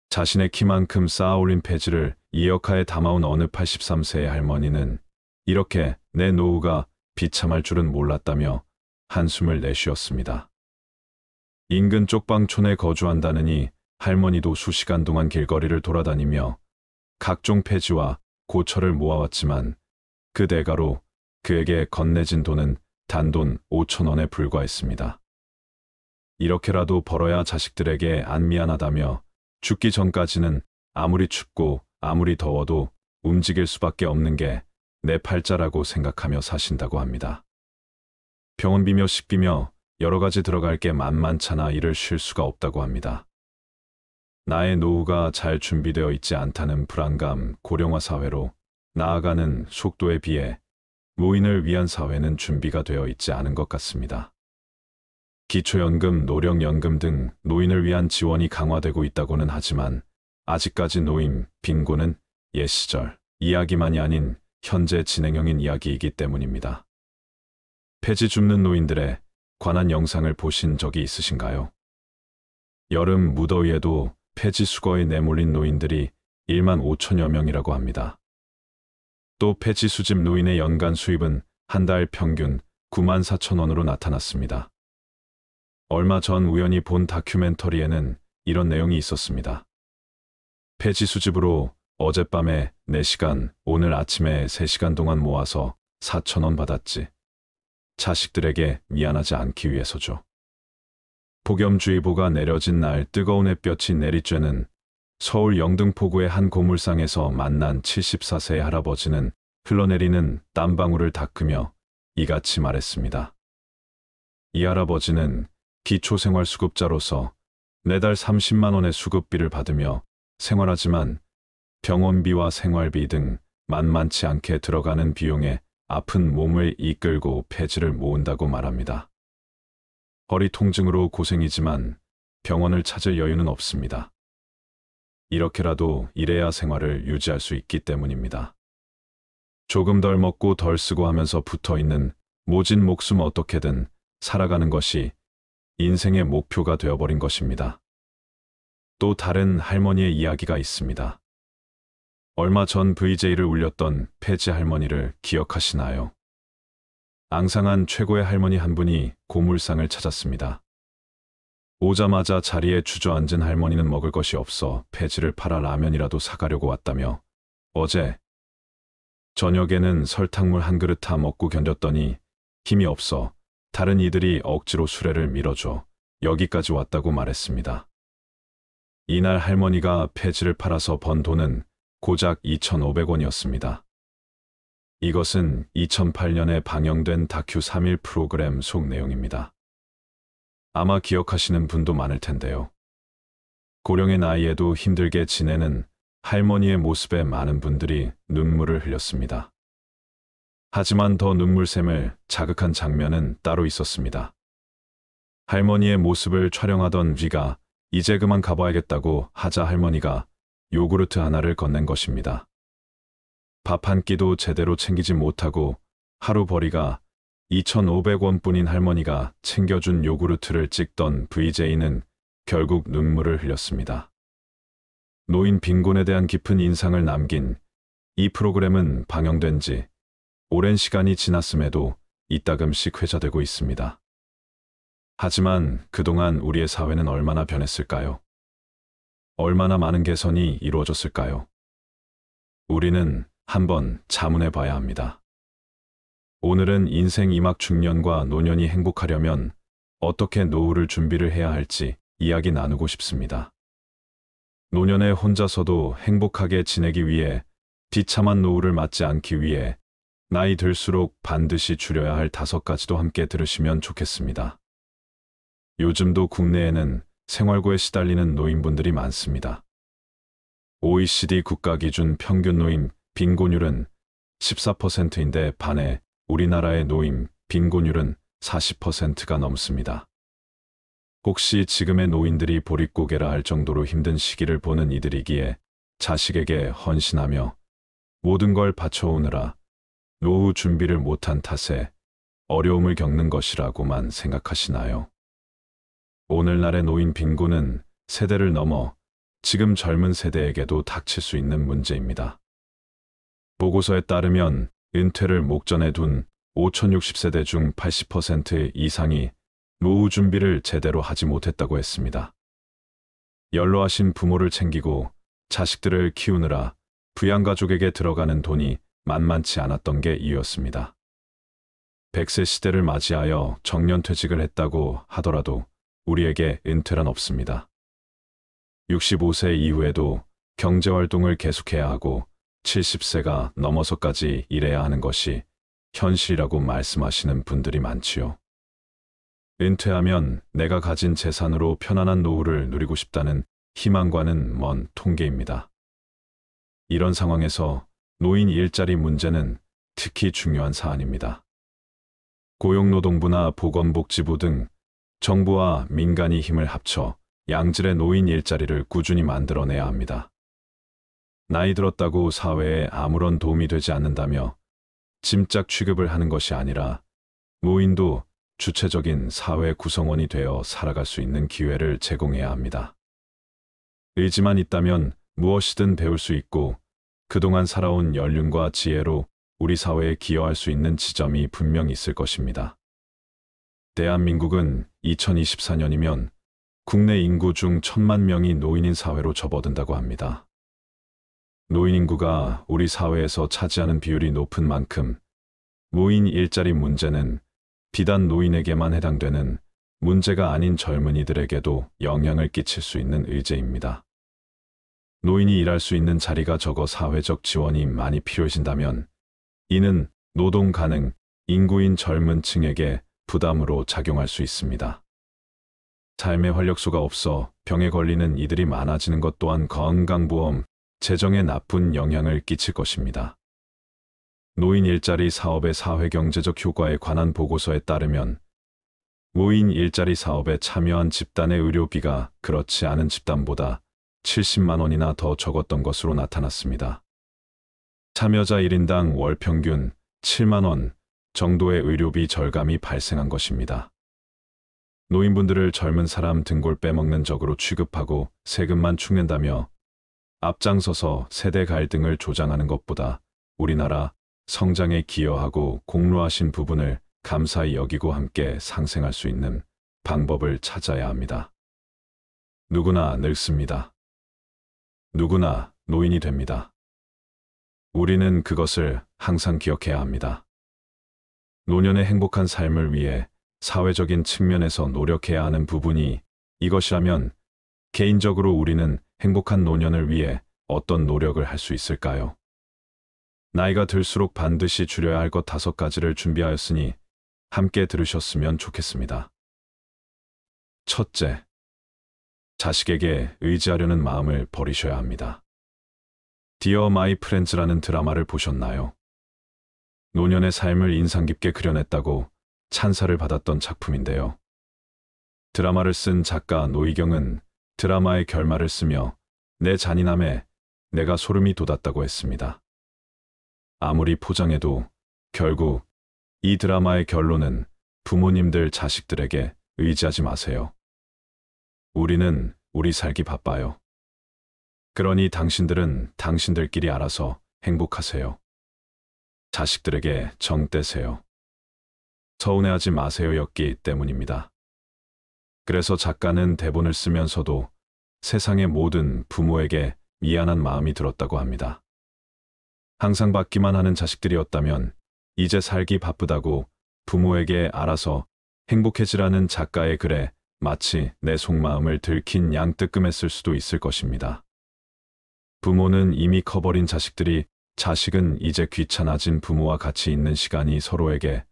자신의 키만큼 쌓아올린 폐지를 2억하에 담아온 어느 83세의 할머니는 이렇게 내 노후가 비참할 줄은 몰랐다며 한숨을 내쉬었습니다. 인근 쪽방촌에 거주한다느니 할머니도 수시간 동안 길거리를 돌아다니며 각종 폐지와 고철을 모아왔지만 그 대가로 그에게 건네진 돈은 단돈 5,000원에 불과했습니다. 이렇게라도 벌어야 자식들에게 안 미안하다며 죽기 전까지는 아무리 춥고 아무리 더워도 움직일 수밖에 없는 게 내 팔자라고 생각하며 사신다고 합니다. 병원비며 식비며 여러 가지 들어갈 게 만만찮아 일을 쉴 수가 없다고 합니다. 나의 노후가 잘 준비되어 있지 않다는 불안감, 고령화 사회로 나아가는 속도에 비해 노인을 위한 사회는 준비가 되어 있지 않은 것 같습니다. 기초연금, 노령연금 등 노인을 위한 지원이 강화되고 있다고는 하지만 아직까지 노인, 빈곤은 옛 시절 이야기만이 아닌 현재 진행형인 이야기이기 때문입니다. 폐지 줍는 노인들에 관한 영상을 보신 적이 있으신가요? 여름 무더위에도 폐지 수거에 내몰린 노인들이 1만 5천여 명이라고 합니다. 또 폐지 수집 노인의 연간 수입은 한 달 평균 9만 4천 원으로 나타났습니다. 얼마 전 우연히 본 다큐멘터리에는 이런 내용이 있었습니다. 폐지 수집으로 어젯밤에 4시간, 오늘 아침에 3시간 동안 모아서 4천 원 받았지. 자식들에게 미안하지 않기 위해서죠. 폭염주의보가 내려진 날 뜨거운 햇볕이 내리쬐는 서울 영등포구의 한 고물상에서 만난 74세의 할아버지는 흘러내리는 땀방울을 닦으며 이같이 말했습니다. 이 할아버지는 기초생활수급자로서 매달 30만 원의 수급비를 받으며 생활하지만 병원비와 생활비 등 만만치 않게 들어가는 비용에 아픈 몸을 이끌고 폐지를 모은다고 말합니다. 허리 통증으로 고생이지만 병원을 찾을 여유는 없습니다. 이렇게라도 일해야 생활을 유지할 수 있기 때문입니다. 조금 덜 먹고 덜 쓰고 하면서 붙어있는 모진 목숨 어떻게든 살아가는 것이 인생의 목표가 되어버린 것입니다. 또 다른 할머니의 이야기가 있습니다. 얼마 전 VJ를 울렸던 폐지 할머니를 기억하시나요? 앙상한 최고의 할머니 한 분이 고물상을 찾았습니다. 오자마자 자리에 주저앉은 할머니는 먹을 것이 없어 폐지를 팔아 라면이라도 사가려고 왔다며 어제 저녁에는 설탕물 한 그릇 다 먹고 견뎠더니 힘이 없어 다른 이들이 억지로 수레를 밀어줘 여기까지 왔다고 말했습니다. 이날 할머니가 폐지를 팔아서 번 돈은 고작 2,500원이었습니다. 이것은 2008년에 방영된 다큐 3일 프로그램 속 내용입니다. 아마 기억하시는 분도 많을 텐데요. 고령의 나이에도 힘들게 지내는 할머니의 모습에 많은 분들이 눈물을 흘렸습니다. 하지만 더 눈물샘을 자극한 장면은 따로 있었습니다. 할머니의 모습을 촬영하던 위가 이제 그만 가봐야겠다고 하자 할머니가 요구르트 하나를 건넨 것입니다. 밥 한 끼도 제대로 챙기지 못하고 하루 벌이가 2,500원뿐인 할머니가 챙겨준 요구르트를 찍던 VJ는 결국 눈물을 흘렸습니다. 노인 빈곤에 대한 깊은 인상을 남긴 이 프로그램은 방영된 지 오랜 시간이 지났음에도 이따금씩 회자되고 있습니다. 하지만 그동안 우리의 사회는 얼마나 변했을까요? 얼마나 많은 개선이 이루어졌을까요? 우리는 한번 자문해 봐야 합니다. 오늘은 인생 이막 중년과 노년이 행복하려면 어떻게 노후를 준비를 해야 할지 이야기 나누고 싶습니다. 노년에 혼자서도 행복하게 지내기 위해 비참한 노후를 맞지 않기 위해 나이 들수록 반드시 줄여야 할 5가지도 함께 들으시면 좋겠습니다. 요즘도 국내에는 생활고에 시달리는 노인분들이 많습니다. OECD 국가 기준 평균 노인 빈곤율은 14%인데 반해 우리나라의 노인 빈곤율은 40%가 넘습니다. 혹시 지금의 노인들이 보릿고개라 할 정도로 힘든 시기를 보는 이들이기에 자식에게 헌신하며 모든 걸 바쳐오느라 노후 준비를 못한 탓에 어려움을 겪는 것이라고만 생각하시나요? 오늘날의 노인 빈곤은 세대를 넘어 지금 젊은 세대에게도 닥칠 수 있는 문제입니다. 보고서에 따르면 은퇴를 목전에 둔 5060세대 중 80% 이상이 노후 준비를 제대로 하지 못했다고 했습니다. 연로하신 부모를 챙기고 자식들을 키우느라 부양가족에게 들어가는 돈이 만만치 않았던 게 이유였습니다. 100세 시대를 맞이하여 정년퇴직을 했다고 하더라도 우리에게 은퇴란 없습니다. 65세 이후에도 경제활동을 계속해야 하고 70세가 넘어서까지 일해야 하는 것이 현실이라고 말씀하시는 분들이 많지요. 은퇴하면 내가 가진 재산으로 편안한 노후를 누리고 싶다는 희망과는 먼 통계입니다. 이런 상황에서 노인 일자리 문제는 특히 중요한 사안입니다. 고용노동부나 보건복지부 등 정부와 민간이 힘을 합쳐 양질의 노인 일자리를 꾸준히 만들어내야 합니다. 나이 들었다고 사회에 아무런 도움이 되지 않는다며 짐짝 취급을 하는 것이 아니라 노인도 주체적인 사회 구성원이 되어 살아갈 수 있는 기회를 제공해야 합니다. 의지만 있다면 무엇이든 배울 수 있고 그동안 살아온 연륜과 지혜로 우리 사회에 기여할 수 있는 지점이 분명 있을 것입니다. 대한민국은 2024년이면 국내 인구 중 1,000만 명이 노인인 사회로 접어든다고 합니다. 노인 인구가 우리 사회에서 차지하는 비율이 높은 만큼 노인 일자리 문제는 비단 노인에게만 해당되는 문제가 아닌 젊은이들에게도 영향을 끼칠 수 있는 의제입니다. 노인이 일할 수 있는 자리가 적어 사회적 지원이 많이 필요해진다면 이는 노동 가능 인구인 젊은 층에게 부담으로 작용할 수 있습니다. 삶의 활력소가 없어 병에 걸리는 이들이 많아지는 것 또한 건강보험, 재정에 나쁜 영향을 끼칠 것입니다. 노인 일자리 사업의 사회경제적 효과에 관한 보고서에 따르면 노인 일자리 사업에 참여한 집단의 의료비가 그렇지 않은 집단보다 70만 원이나 더 적었던 것으로 나타났습니다. 참여자 1인당 월 평균 7만 원 정도의 의료비 절감이 발생한 것입니다. 노인분들을 젊은 사람 등골 빼먹는 적으로 취급하고 세금만 축낸다며 앞장서서 세대 갈등을 조장하는 것보다 우리나라 성장에 기여하고 공로하신 부분을 감사히 여기고 함께 상생할 수 있는 방법을 찾아야 합니다. 누구나 늙습니다. 누구나 노인이 됩니다. 우리는 그것을 항상 기억해야 합니다. 노년의 행복한 삶을 위해 사회적인 측면에서 노력해야 하는 부분이 이것이라면 개인적으로 우리는 행복한 노년을 위해 어떤 노력을 할 수 있을까요? 나이가 들수록 반드시 줄여야 할 것 5가지를 준비하였으니 함께 들으셨으면 좋겠습니다. 첫째, 자식에게 의지하려는 마음을 버리셔야 합니다. 디어 마이 프렌즈라는 드라마를 보셨나요? 노년의 삶을 인상 깊게 그려냈다고 찬사를 받았던 작품인데요. 드라마를 쓴 작가 노희경은 드라마의 결말을 쓰며 내 잔인함에 내가 소름이 돋았다고 했습니다. 아무리 포장해도 결국 이 드라마의 결론은 부모님들 자식들에게 의지하지 마세요. 우리는 우리 살기 바빠요. 그러니 당신들은 당신들끼리 알아서 행복하세요. 자식들에게 정 떼세요. 서운해하지 마세요 였기 때문입니다. 그래서 작가는 대본을 쓰면서도 세상의 모든 부모에게 미안한 마음이 들었다고 합니다. 항상 받기만 하는 자식들이었다면 이제 살기 바쁘다고 부모에게 알아서 행복해지라는 작가의 글에 마치 내 속마음을 들킨 양 뜨끔했을 수도 있을 것입니다. 부모는 이미 커버린 자식들이 자식은 이제 귀찮아진 부모와 같이 있는 시간이 서로에게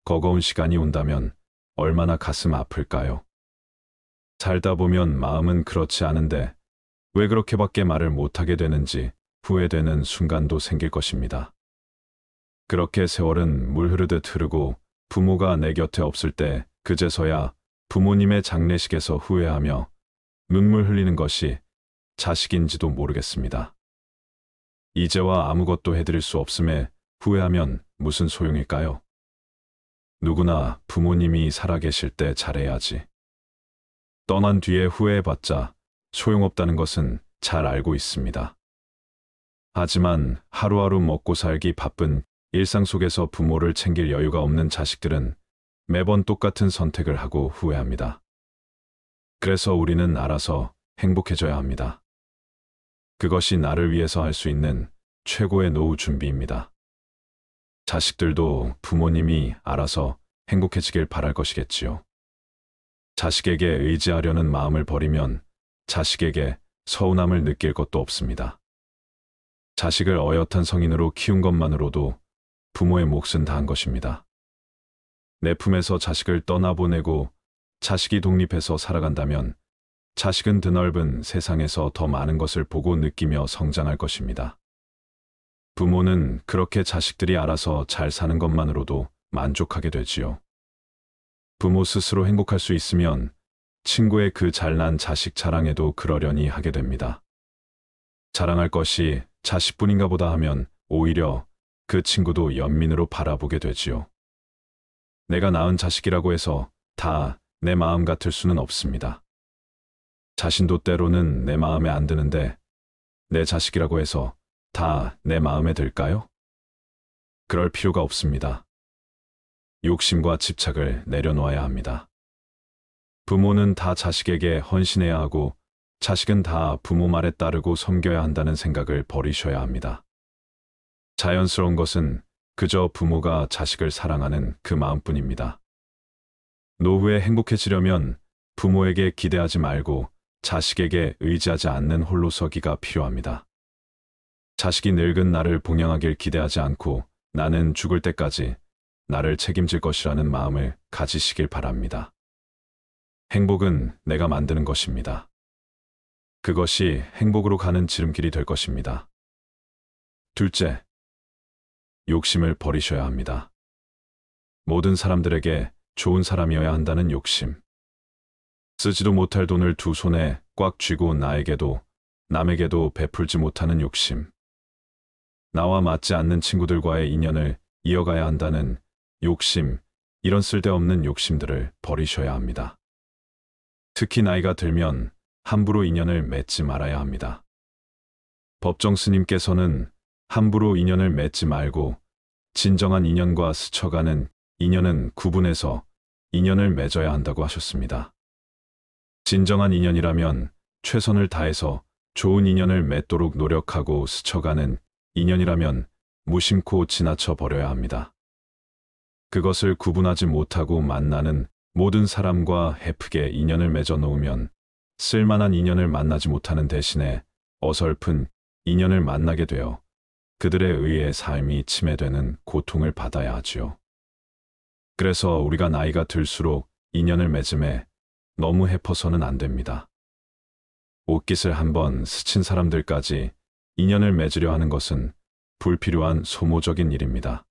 버거운 시간이 온다면 얼마나 가슴 아플까요? 살다 보면 마음은 그렇지 않은데 왜 그렇게밖에 말을 못하게 되는지 후회되는 순간도 생길 것입니다. 그렇게 세월은 물 흐르듯 흐르고 부모가 내 곁에 없을 때 그제서야 부모님의 장례식에서 후회하며 눈물 흘리는 것이 자식인지도 모르겠습니다. 이제와 아무것도 해드릴 수 없음에 후회하면 무슨 소용일까요? 누구나 부모님이 살아계실 때 잘해야지. 떠난 뒤에 후회해봤자 소용없다는 것은 잘 알고 있습니다. 하지만 하루하루 먹고 살기 바쁜 일상 속에서 부모를 챙길 여유가 없는 자식들은 매번 똑같은 선택을 하고 후회합니다. 그래서 우리는 알아서 행복해져야 합니다. 그것이 나를 위해서 할 수 있는 최고의 노후 준비입니다. 자식들도 부모님이 알아서 행복해지길 바랄 것이겠지요. 자식에게 의지하려는 마음을 버리면 자식에게 서운함을 느낄 것도 없습니다. 자식을 어엿한 성인으로 키운 것만으로도 부모의 몫은 다한 것입니다. 내 품에서 자식을 떠나보내고 자식이 독립해서 살아간다면 자식은 드넓은 세상에서 더 많은 것을 보고 느끼며 성장할 것입니다. 부모는 그렇게 자식들이 알아서 잘 사는 것만으로도 만족하게 되지요. 부모 스스로 행복할 수 있으면 친구의 그 잘난 자식 자랑에도 그러려니 하게 됩니다. 자랑할 것이 자식뿐인가 보다 하면 오히려 그 친구도 연민으로 바라보게 되지요. 내가 낳은 자식이라고 해서 다 내 마음 같을 수는 없습니다. 자신도 때로는 내 마음에 안 드는데 내 자식이라고 해서 다 내 마음에 들까요? 그럴 필요가 없습니다. 욕심과 집착을 내려놓아야 합니다. 부모는 다 자식에게 헌신해야 하고 자식은 다 부모 말에 따르고 섬겨야 한다는 생각을 버리셔야 합니다. 자연스러운 것은 그저 부모가 자식을 사랑하는 그 마음뿐입니다. 노후에 행복해지려면 부모에게 기대하지 말고 자식에게 의지하지 않는 홀로서기가 필요합니다. 자식이 늙은 나를 봉양하길 기대하지 않고 나는 죽을 때까지 나를 책임질 것이라는 마음을 가지시길 바랍니다. 행복은 내가 만드는 것입니다. 그것이 행복으로 가는 지름길이 될 것입니다. 둘째, 욕심을 버리셔야 합니다. 모든 사람들에게 좋은 사람이어야 한다는 욕심. 쓰지도 못할 돈을 두 손에 꽉 쥐고 나에게도 남에게도 베풀지 못하는 욕심. 나와 맞지 않는 친구들과의 인연을 이어가야 한다는 욕심, 이런 쓸데없는 욕심들을 버리셔야 합니다. 특히 나이가 들면 함부로 인연을 맺지 말아야 합니다. 법정 스님께서는 함부로 인연을 맺지 말고 진정한 인연과 스쳐가는 인연은 구분해서 인연을 맺어야 한다고 하셨습니다. 진정한 인연이라면 최선을 다해서 좋은 인연을 맺도록 노력하고 스쳐가는 인연이라면 무심코 지나쳐 버려야 합니다. 그것을 구분하지 못하고 만나는 모든 사람과 헤프게 인연을 맺어 놓으면 쓸만한 인연을 만나지 못하는 대신에 어설픈 인연을 만나게 되어 그들에 의해 삶이 침해되는 고통을 받아야 하지요. 그래서 우리가 나이가 들수록 인연을 맺음에 너무 헤퍼서는 안 됩니다. 옷깃을 한번 스친 사람들까지 인연을 맺으려 하는 것은 불필요한 소모적인 일입니다.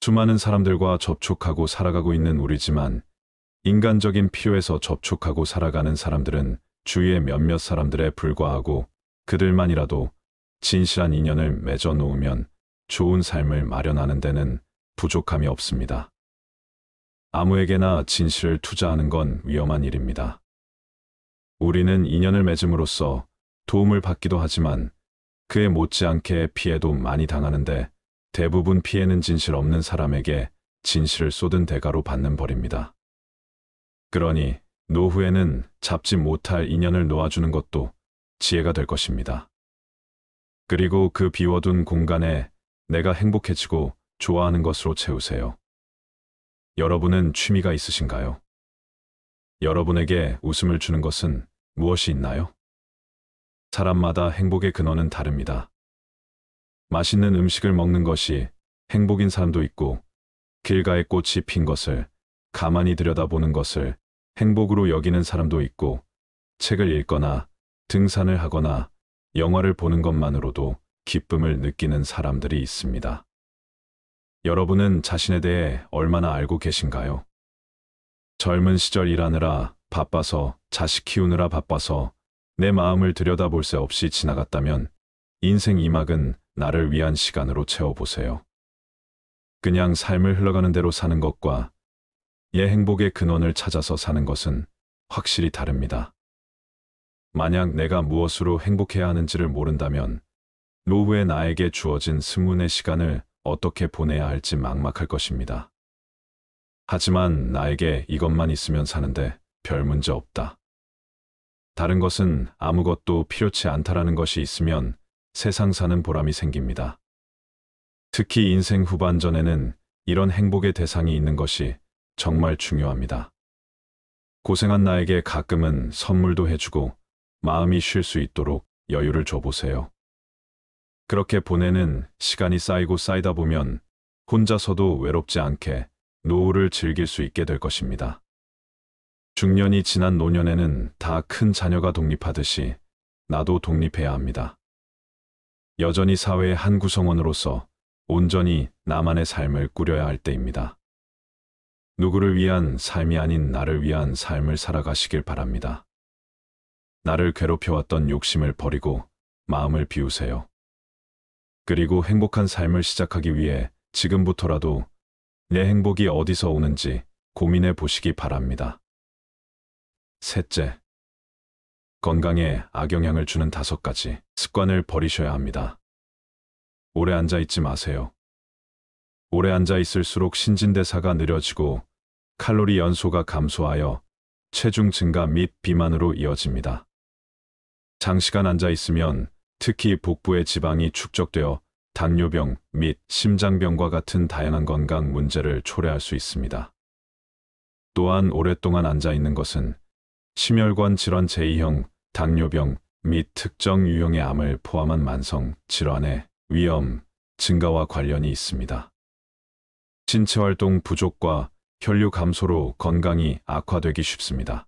수많은 사람들과 접촉하고 살아가고 있는 우리지만 인간적인 필요에서 접촉하고 살아가는 사람들은 주위의 몇몇 사람들에 불과하고 그들만이라도 진실한 인연을 맺어 놓으면 좋은 삶을 마련하는 데는 부족함이 없습니다. 아무에게나 진실을 투자하는 건 위험한 일입니다. 우리는 인연을 맺음으로써 도움을 받기도 하지만 그에 못지않게 피해도 많이 당하는데 대부분 피해는 진실 없는 사람에게 진실을 쏟은 대가로 받는 벌입니다. 그러니 노후에는 잡지 못할 인연을 놓아주는 것도 지혜가 될 것입니다. 그리고 그 비워둔 공간에 내가 행복해지고 좋아하는 것으로 채우세요. 여러분은 취미가 있으신가요? 여러분에게 웃음을 주는 것은 무엇이 있나요? 사람마다 행복의 근원은 다릅니다. 맛있는 음식을 먹는 것이 행복인 사람도 있고 길가에 꽃이 핀 것을 가만히 들여다보는 것을 행복으로 여기는 사람도 있고 책을 읽거나 등산을 하거나 영화를 보는 것만으로도 기쁨을 느끼는 사람들이 있습니다. 여러분은 자신에 대해 얼마나 알고 계신가요? 젊은 시절 일하느라 바빠서 자식 키우느라 바빠서 내 마음을 들여다볼 새 없이 지나갔다면 인생 2막은 나를 위한 시간으로 채워보세요. 그냥 삶을 흘러가는 대로 사는 것과 행복의 근원을 찾아서 사는 것은 확실히 다릅니다. 만약 내가 무엇으로 행복해야 하는지를 모른다면 노후에 나에게 주어진 스문의 시간을 어떻게 보내야 할지 막막할 것입니다. 하지만 나에게 이것만 있으면 사는데 별 문제 없다. 다른 것은 아무것도 필요치 않다라는 것이 있으면 세상 사는 보람이 생깁니다. 특히 인생 후반전에는 이런 행복의 대상이 있는 것이 정말 중요합니다. 고생한 나에게 가끔은 선물도 해주고 마음이 쉴 수 있도록 여유를 줘보세요. 그렇게 보내는 시간이 쌓이고 쌓이다 보면 혼자서도 외롭지 않게 노후를 즐길 수 있게 될 것입니다. 중년이 지난 노년에는 다 큰 자녀가 독립하듯이 나도 독립해야 합니다. 여전히 사회의 한 구성원으로서 온전히 나만의 삶을 꾸려야 할 때입니다. 누구를 위한 삶이 아닌 나를 위한 삶을 살아가시길 바랍니다. 나를 괴롭혀왔던 욕심을 버리고 마음을 비우세요. 그리고 행복한 삶을 시작하기 위해 지금부터라도 내 행복이 어디서 오는지 고민해 보시기 바랍니다. 셋째, 건강에 악영향을 주는 5가지 습관을 버리셔야 합니다. 오래 앉아 있지 마세요. 오래 앉아 있을수록 신진대사가 느려지고 칼로리 연소가 감소하여 체중 증가 및 비만으로 이어집니다. 장시간 앉아 있으면 특히 복부의 지방이 축적되어 당뇨병 및 심장병과 같은 다양한 건강 문제를 초래할 수 있습니다. 또한 오랫동안 앉아 있는 것은 심혈관 질환 제2형, 당뇨병 및 특정 유형의 암을 포함한 만성 질환의 위험 증가와 관련이 있습니다. 신체 활동 부족과 혈류 감소로 건강이 악화되기 쉽습니다.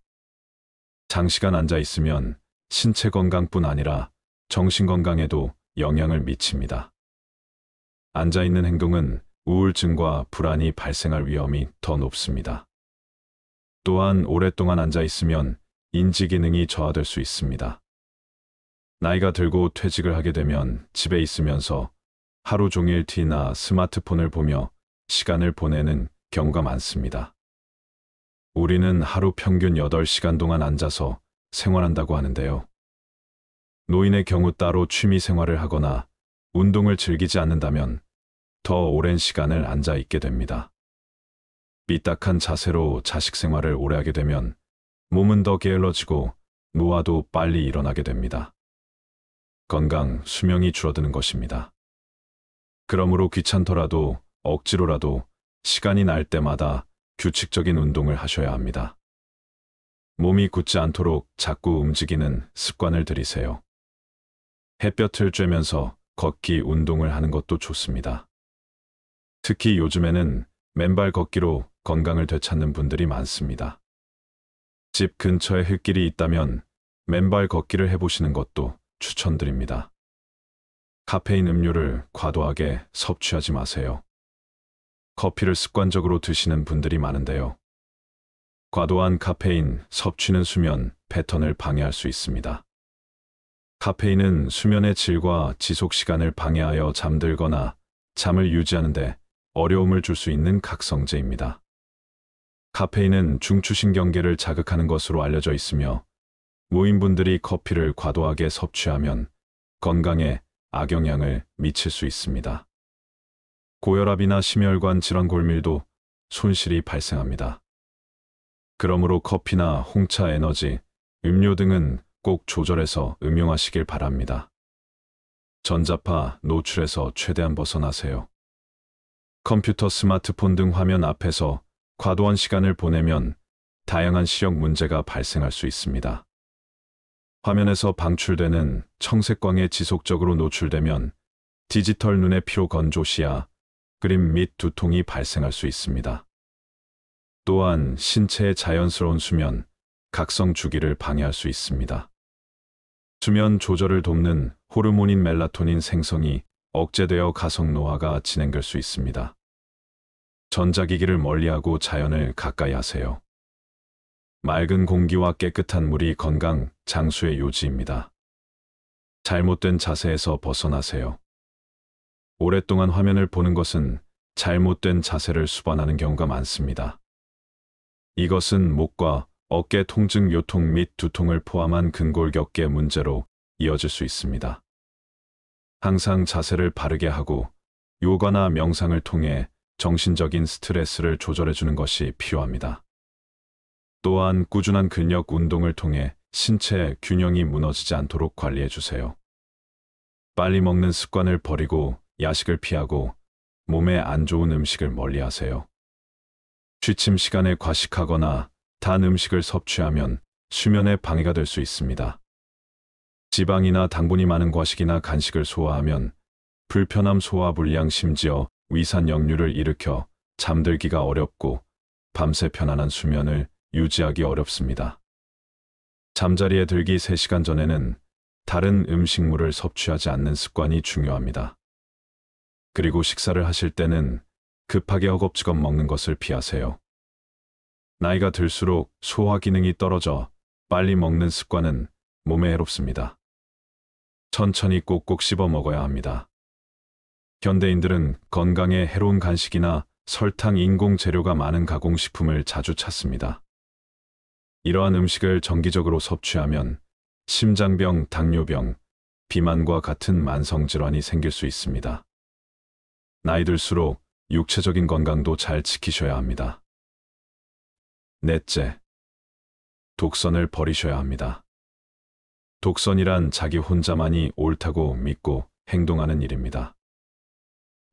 장시간 앉아 있으면 신체 건강뿐 아니라 정신 건강에도 영향을 미칩니다. 앉아 있는 행동은 우울증과 불안이 발생할 위험이 더 높습니다. 또한 오랫동안 앉아 있으면 인지 기능이 저하될 수 있습니다. 나이가 들고 퇴직을 하게 되면 집에 있으면서 하루 종일 TV나 스마트폰을 보며 시간을 보내는 경우가 많습니다. 우리는 하루 평균 8시간 동안 앉아서 생활한다고 하는데요. 노인의 경우 따로 취미 생활을 하거나 운동을 즐기지 않는다면 더 오랜 시간을 앉아 있게 됩니다. 삐딱한 자세로 자식 생활을 오래 하게 되면 몸은 더 게을러지고 노화도 빨리 일어나게 됩니다. 건강, 수명이 줄어드는 것입니다. 그러므로 귀찮더라도 억지로라도 시간이 날 때마다 규칙적인 운동을 하셔야 합니다. 몸이 굳지 않도록 자꾸 움직이는 습관을 들이세요. 햇볕을 쬐면서 걷기 운동을 하는 것도 좋습니다. 특히 요즘에는 맨발 걷기로 건강을 되찾는 분들이 많습니다. 집 근처에 흙길이 있다면 맨발 걷기를 해보시는 것도 추천드립니다. 카페인 음료를 과도하게 섭취하지 마세요. 커피를 습관적으로 드시는 분들이 많은데요. 과도한 카페인 섭취는 수면 패턴을 방해할 수 있습니다. 카페인은 수면의 질과 지속 시간을 방해하여 잠들거나 잠을 유지하는 데 어려움을 줄 수 있는 각성제입니다. 카페인은 중추신경계를 자극하는 것으로 알려져 있으며 노인분들이 커피를 과도하게 섭취하면 건강에 악영향을 미칠 수 있습니다. 고혈압이나 심혈관 질환 골밀도 손실이 발생합니다. 그러므로 커피나 홍차 에너지, 음료 등은 꼭 조절해서 음용하시길 바랍니다. 전자파 노출에서 최대한 벗어나세요. 컴퓨터, 스마트폰 등 화면 앞에서 과도한 시간을 보내면 다양한 시력 문제가 발생할 수 있습니다. 화면에서 방출되는 청색광에 지속적으로 노출되면 디지털 눈의 피로 건조 시야, 그림 및 두통이 발생할 수 있습니다. 또한 신체의 자연스러운 수면, 각성 주기를 방해할 수 있습니다. 수면 조절을 돕는 호르몬인 멜라토닌 생성이 억제되어 가성 노화가 진행될 수 있습니다. 전자기기를 멀리하고 자연을 가까이 하세요. 맑은 공기와 깨끗한 물이 건강 장수의 요지입니다. 잘못된 자세에서 벗어나세요. 오랫동안 화면을 보는 것은 잘못된 자세를 수반하는 경우가 많습니다. 이것은 목과 어깨 통증, 요통 및 두통을 포함한 근골격계 문제로 이어질 수 있습니다. 항상 자세를 바르게 하고 요가나 명상을 통해 정신적인 스트레스를 조절해주는 것이 필요합니다. 또한 꾸준한 근력 운동을 통해 신체 균형이 무너지지 않도록 관리해주세요. 빨리 먹는 습관을 버리고 야식을 피하고 몸에 안 좋은 음식을 멀리하세요. 취침 시간에 과식하거나 단 음식을 섭취하면 수면에 방해가 될 수 있습니다. 지방이나 당분이 많은 과식이나 간식을 소화하면 불편함, 소화 불량, 심지어 위산 역류를 일으켜 잠들기가 어렵고 밤새 편안한 수면을 유지하기 어렵습니다. 잠자리에 들기 3시간 전에는 다른 음식물을 섭취하지 않는 습관이 중요합니다. 그리고 식사를 하실 때는 급하게 허겁지겁 먹는 것을 피하세요. 나이가 들수록 소화 기능이 떨어져 빨리 먹는 습관은 몸에 해롭습니다. 천천히 꼭꼭 씹어 먹어야 합니다. 현대인들은 건강에 해로운 간식이나 설탕, 인공 재료가 많은 가공식품을 자주 찾습니다. 이러한 음식을 정기적으로 섭취하면 심장병, 당뇨병, 비만과 같은 만성질환이 생길 수 있습니다. 나이 들수록 육체적인 건강도 잘 지키셔야 합니다. 넷째, 독선을 버리셔야 합니다. 독선이란 자기 혼자만이 옳다고 믿고 행동하는 일입니다.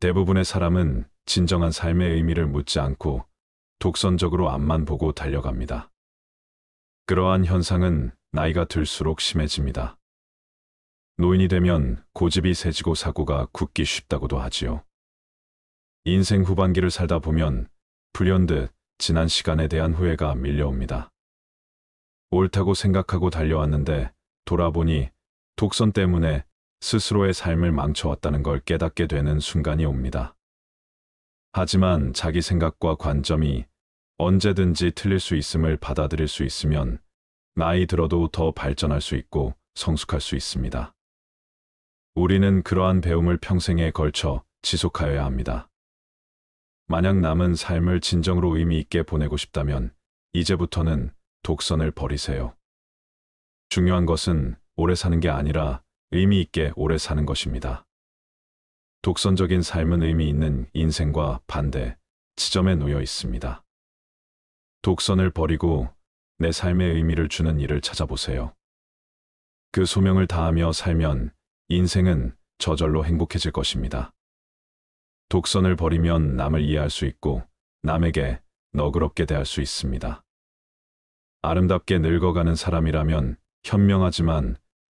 대부분의 사람은 진정한 삶의 의미를 묻지 않고 독선적으로 앞만 보고 달려갑니다. 그러한 현상은 나이가 들수록 심해집니다. 노인이 되면 고집이 세지고 사고가 굳기 쉽다고도 하지요. 인생 후반기를 살다 보면 불현듯 지난 시간에 대한 후회가 밀려옵니다. 옳다고 생각하고 달려왔는데 돌아보니 독선 때문에 스스로의 삶을 망쳐왔다는 걸 깨닫게 되는 순간이 옵니다. 하지만 자기 생각과 관점이 언제든지 틀릴 수 있음을 받아들일 수 있으면 나이 들어도 더 발전할 수 있고 성숙할 수 있습니다. 우리는 그러한 배움을 평생에 걸쳐 지속하여야 합니다. 만약 남은 삶을 진정으로 의미 있게 보내고 싶다면 이제부터는 독선을 버리세요. 중요한 것은 오래 사는 게 아니라 의미 있게 오래 사는 것입니다. 독선적인 삶은 의미 있는 인생과 반대 지점에 놓여 있습니다. 독선을 버리고 내 삶에 의미를 주는 일을 찾아보세요. 그 소명을 다하며 살면 인생은 저절로 행복해질 것입니다. 독선을 버리면 남을 이해할 수 있고 남에게 너그럽게 대할 수 있습니다. 아름답게 늙어가는 사람이라면 현명하지만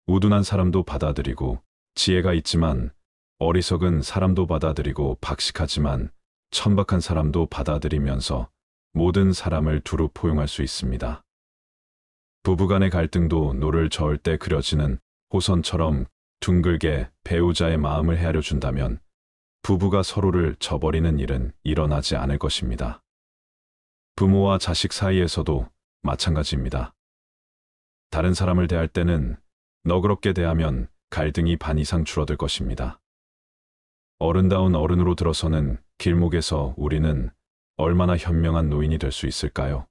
우둔한 사람도 받아들이고 지혜가 있지만 어리석은 사람도 받아들이고 박식하지만 천박한 사람도 받아들이면서 모든 사람을 두루 포용할 수 있습니다. 부부간의 갈등도 노를 저을 때 그려지는 호선처럼 둥글게 배우자의 마음을 헤아려 준다면 부부가 서로를 저버리는 일은 일어나지 않을 것입니다. 부모와 자식 사이에서도 마찬가지입니다. 다른 사람을 대할 때는 너그럽게 대하면 갈등이 반 이상 줄어들 것입니다. 어른다운 어른으로 들어서는 길목에서 우리는 얼마나 현명한 노인이 될 수 있을까요?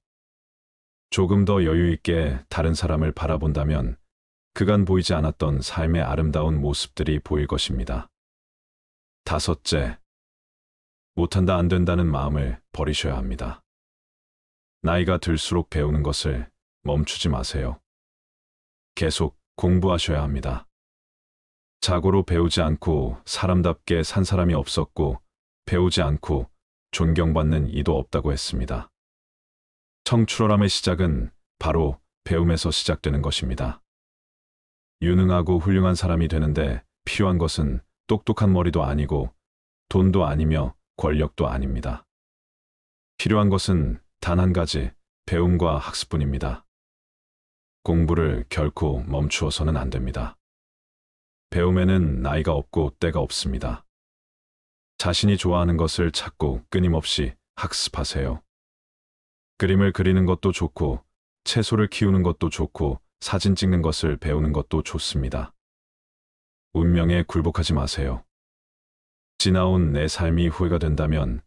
조금 더 여유 있게 다른 사람을 바라본다면 그간 보이지 않았던 삶의 아름다운 모습들이 보일 것입니다. 다섯째, 못한다 안 된다는 마음을 버리셔야 합니다. 나이가 들수록 배우는 것을 멈추지 마세요. 계속 공부하셔야 합니다. 자고로 배우지 않고 사람답게 산 사람이 없었고 배우지 않고 존경받는 이도 없다고 했습니다. 청출어람의 시작은 바로 배움에서 시작되는 것입니다. 유능하고 훌륭한 사람이 되는데 필요한 것은 똑똑한 머리도 아니고 돈도 아니며 권력도 아닙니다. 필요한 것은 단 한 가지, 배움과 학습뿐입니다. 공부를 결코 멈추어서는 안 됩니다. 배움에는 나이가 없고 때가 없습니다. 자신이 좋아하는 것을 찾고 끊임없이 학습하세요. 그림을 그리는 것도 좋고, 채소를 키우는 것도 좋고, 사진 찍는 것을 배우는 것도 좋습니다. 운명에 굴복하지 마세요. 지나온 내 삶이 후회가 된다면,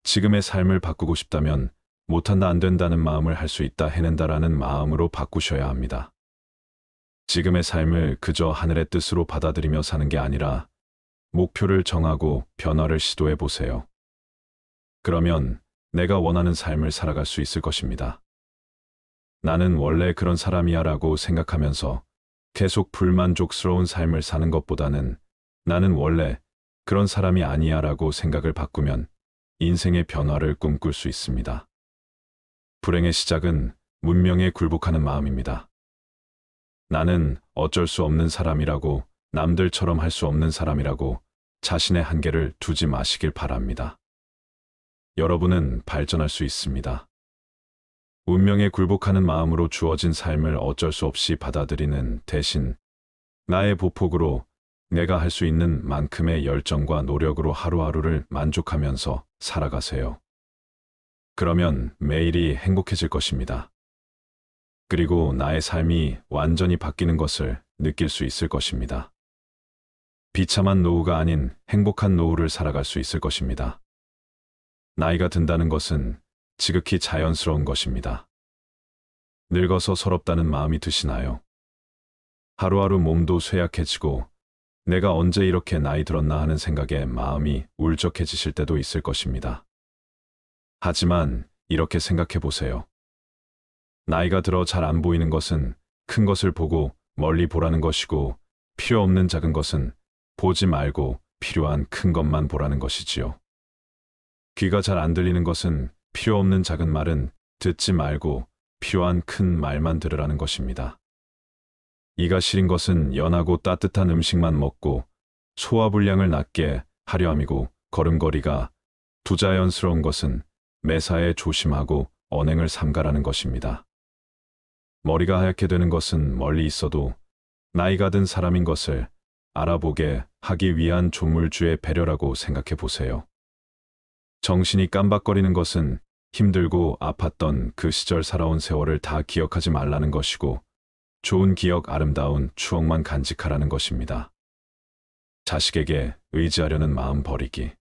지금의 삶을 바꾸고 싶다면 못한다 안 된다는 마음을 할 수 있다 해낸다라는 마음으로 바꾸셔야 합니다. 지금의 삶을 그저 하늘의 뜻으로 받아들이며 사는 게 아니라 목표를 정하고 변화를 시도해 보세요. 그러면 내가 원하는 삶을 살아갈 수 있을 것입니다. 나는 원래 그런 사람이야 라고 생각하면서 계속 불만족스러운 삶을 사는 것보다는 나는 원래 그런 사람이 아니야 라고 생각을 바꾸면 인생의 변화를 꿈꿀 수 있습니다. 불행의 시작은 문명에 굴복하는 마음입니다. 나는 어쩔 수 없는 사람이라고, 남들처럼 할 수 없는 사람이라고 자신의 한계를 두지 마시길 바랍니다. 여러분은 발전할 수 있습니다. 운명에 굴복하는 마음으로 주어진 삶을 어쩔 수 없이 받아들이는 대신 나의 보폭으로 내가 할 수 있는 만큼의 열정과 노력으로 하루하루를 만족하면서 살아가세요. 그러면 매일이 행복해질 것입니다. 그리고 나의 삶이 완전히 바뀌는 것을 느낄 수 있을 것입니다. 비참한 노후가 아닌 행복한 노후를 살아갈 수 있을 것입니다. 나이가 든다는 것은 지극히 자연스러운 것입니다. 늙어서 서럽다는 마음이 드시나요? 하루하루 몸도 쇠약해지고 내가 언제 이렇게 나이 들었나 하는 생각에 마음이 울적해지실 때도 있을 것입니다. 하지만 이렇게 생각해 보세요. 나이가 들어 잘 안 보이는 것은 큰 것을 보고 멀리 보라는 것이고, 필요 없는 작은 것은 보지 말고 필요한 큰 것만 보라는 것이지요. 귀가 잘 안 들리는 것은 필요 없는 작은 말은 듣지 말고 필요한 큰 말만 들으라는 것입니다. 이가 시린 것은 연하고 따뜻한 음식만 먹고 소화불량을 낫게 하려 함이고, 걸음걸이가 부자연스러운 것은 매사에 조심하고 언행을 삼가라는 것입니다. 머리가 하얗게 되는 것은 멀리 있어도 나이가 든 사람인 것을 알아보게 하기 위한 조물주의 배려라고 생각해 보세요. 정신이 깜박거리는 것은 힘들고 아팠던 그 시절 살아온 세월을 다 기억하지 말라는 것이고, 좋은 기억, 아름다운 추억만 간직하라는 것입니다. 자식에게 의지하려는 마음 버리기.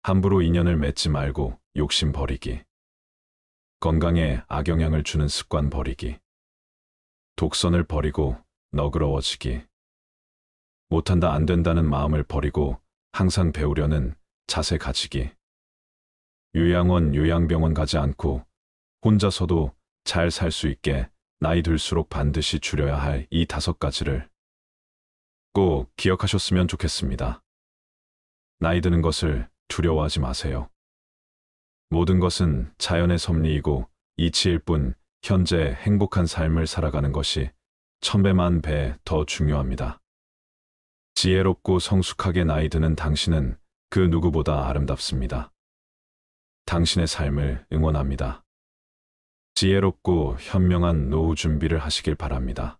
함부로 인연을 맺지 말고 욕심 버리기. 건강에 악영향을 주는 습관 버리기. 독선을 버리고 너그러워지기. 못한다 안 된다는 마음을 버리고 항상 배우려는 자세 가지기. 요양원, 요양병원 가지 않고 혼자서도 잘 살 수 있게 나이 들수록 반드시 줄여야 할 이 5가지를 꼭 기억하셨으면 좋겠습니다. 나이 드는 것을 두려워하지 마세요. 모든 것은 자연의 섭리이고 이치일 뿐, 현재 행복한 삶을 살아가는 것이 1000배, 1000배 더 중요합니다. 지혜롭고 성숙하게 나이 드는 당신은 그 누구보다 아름답습니다. 당신의 삶을 응원합니다. 지혜롭고 현명한 노후 준비를 하시길 바랍니다.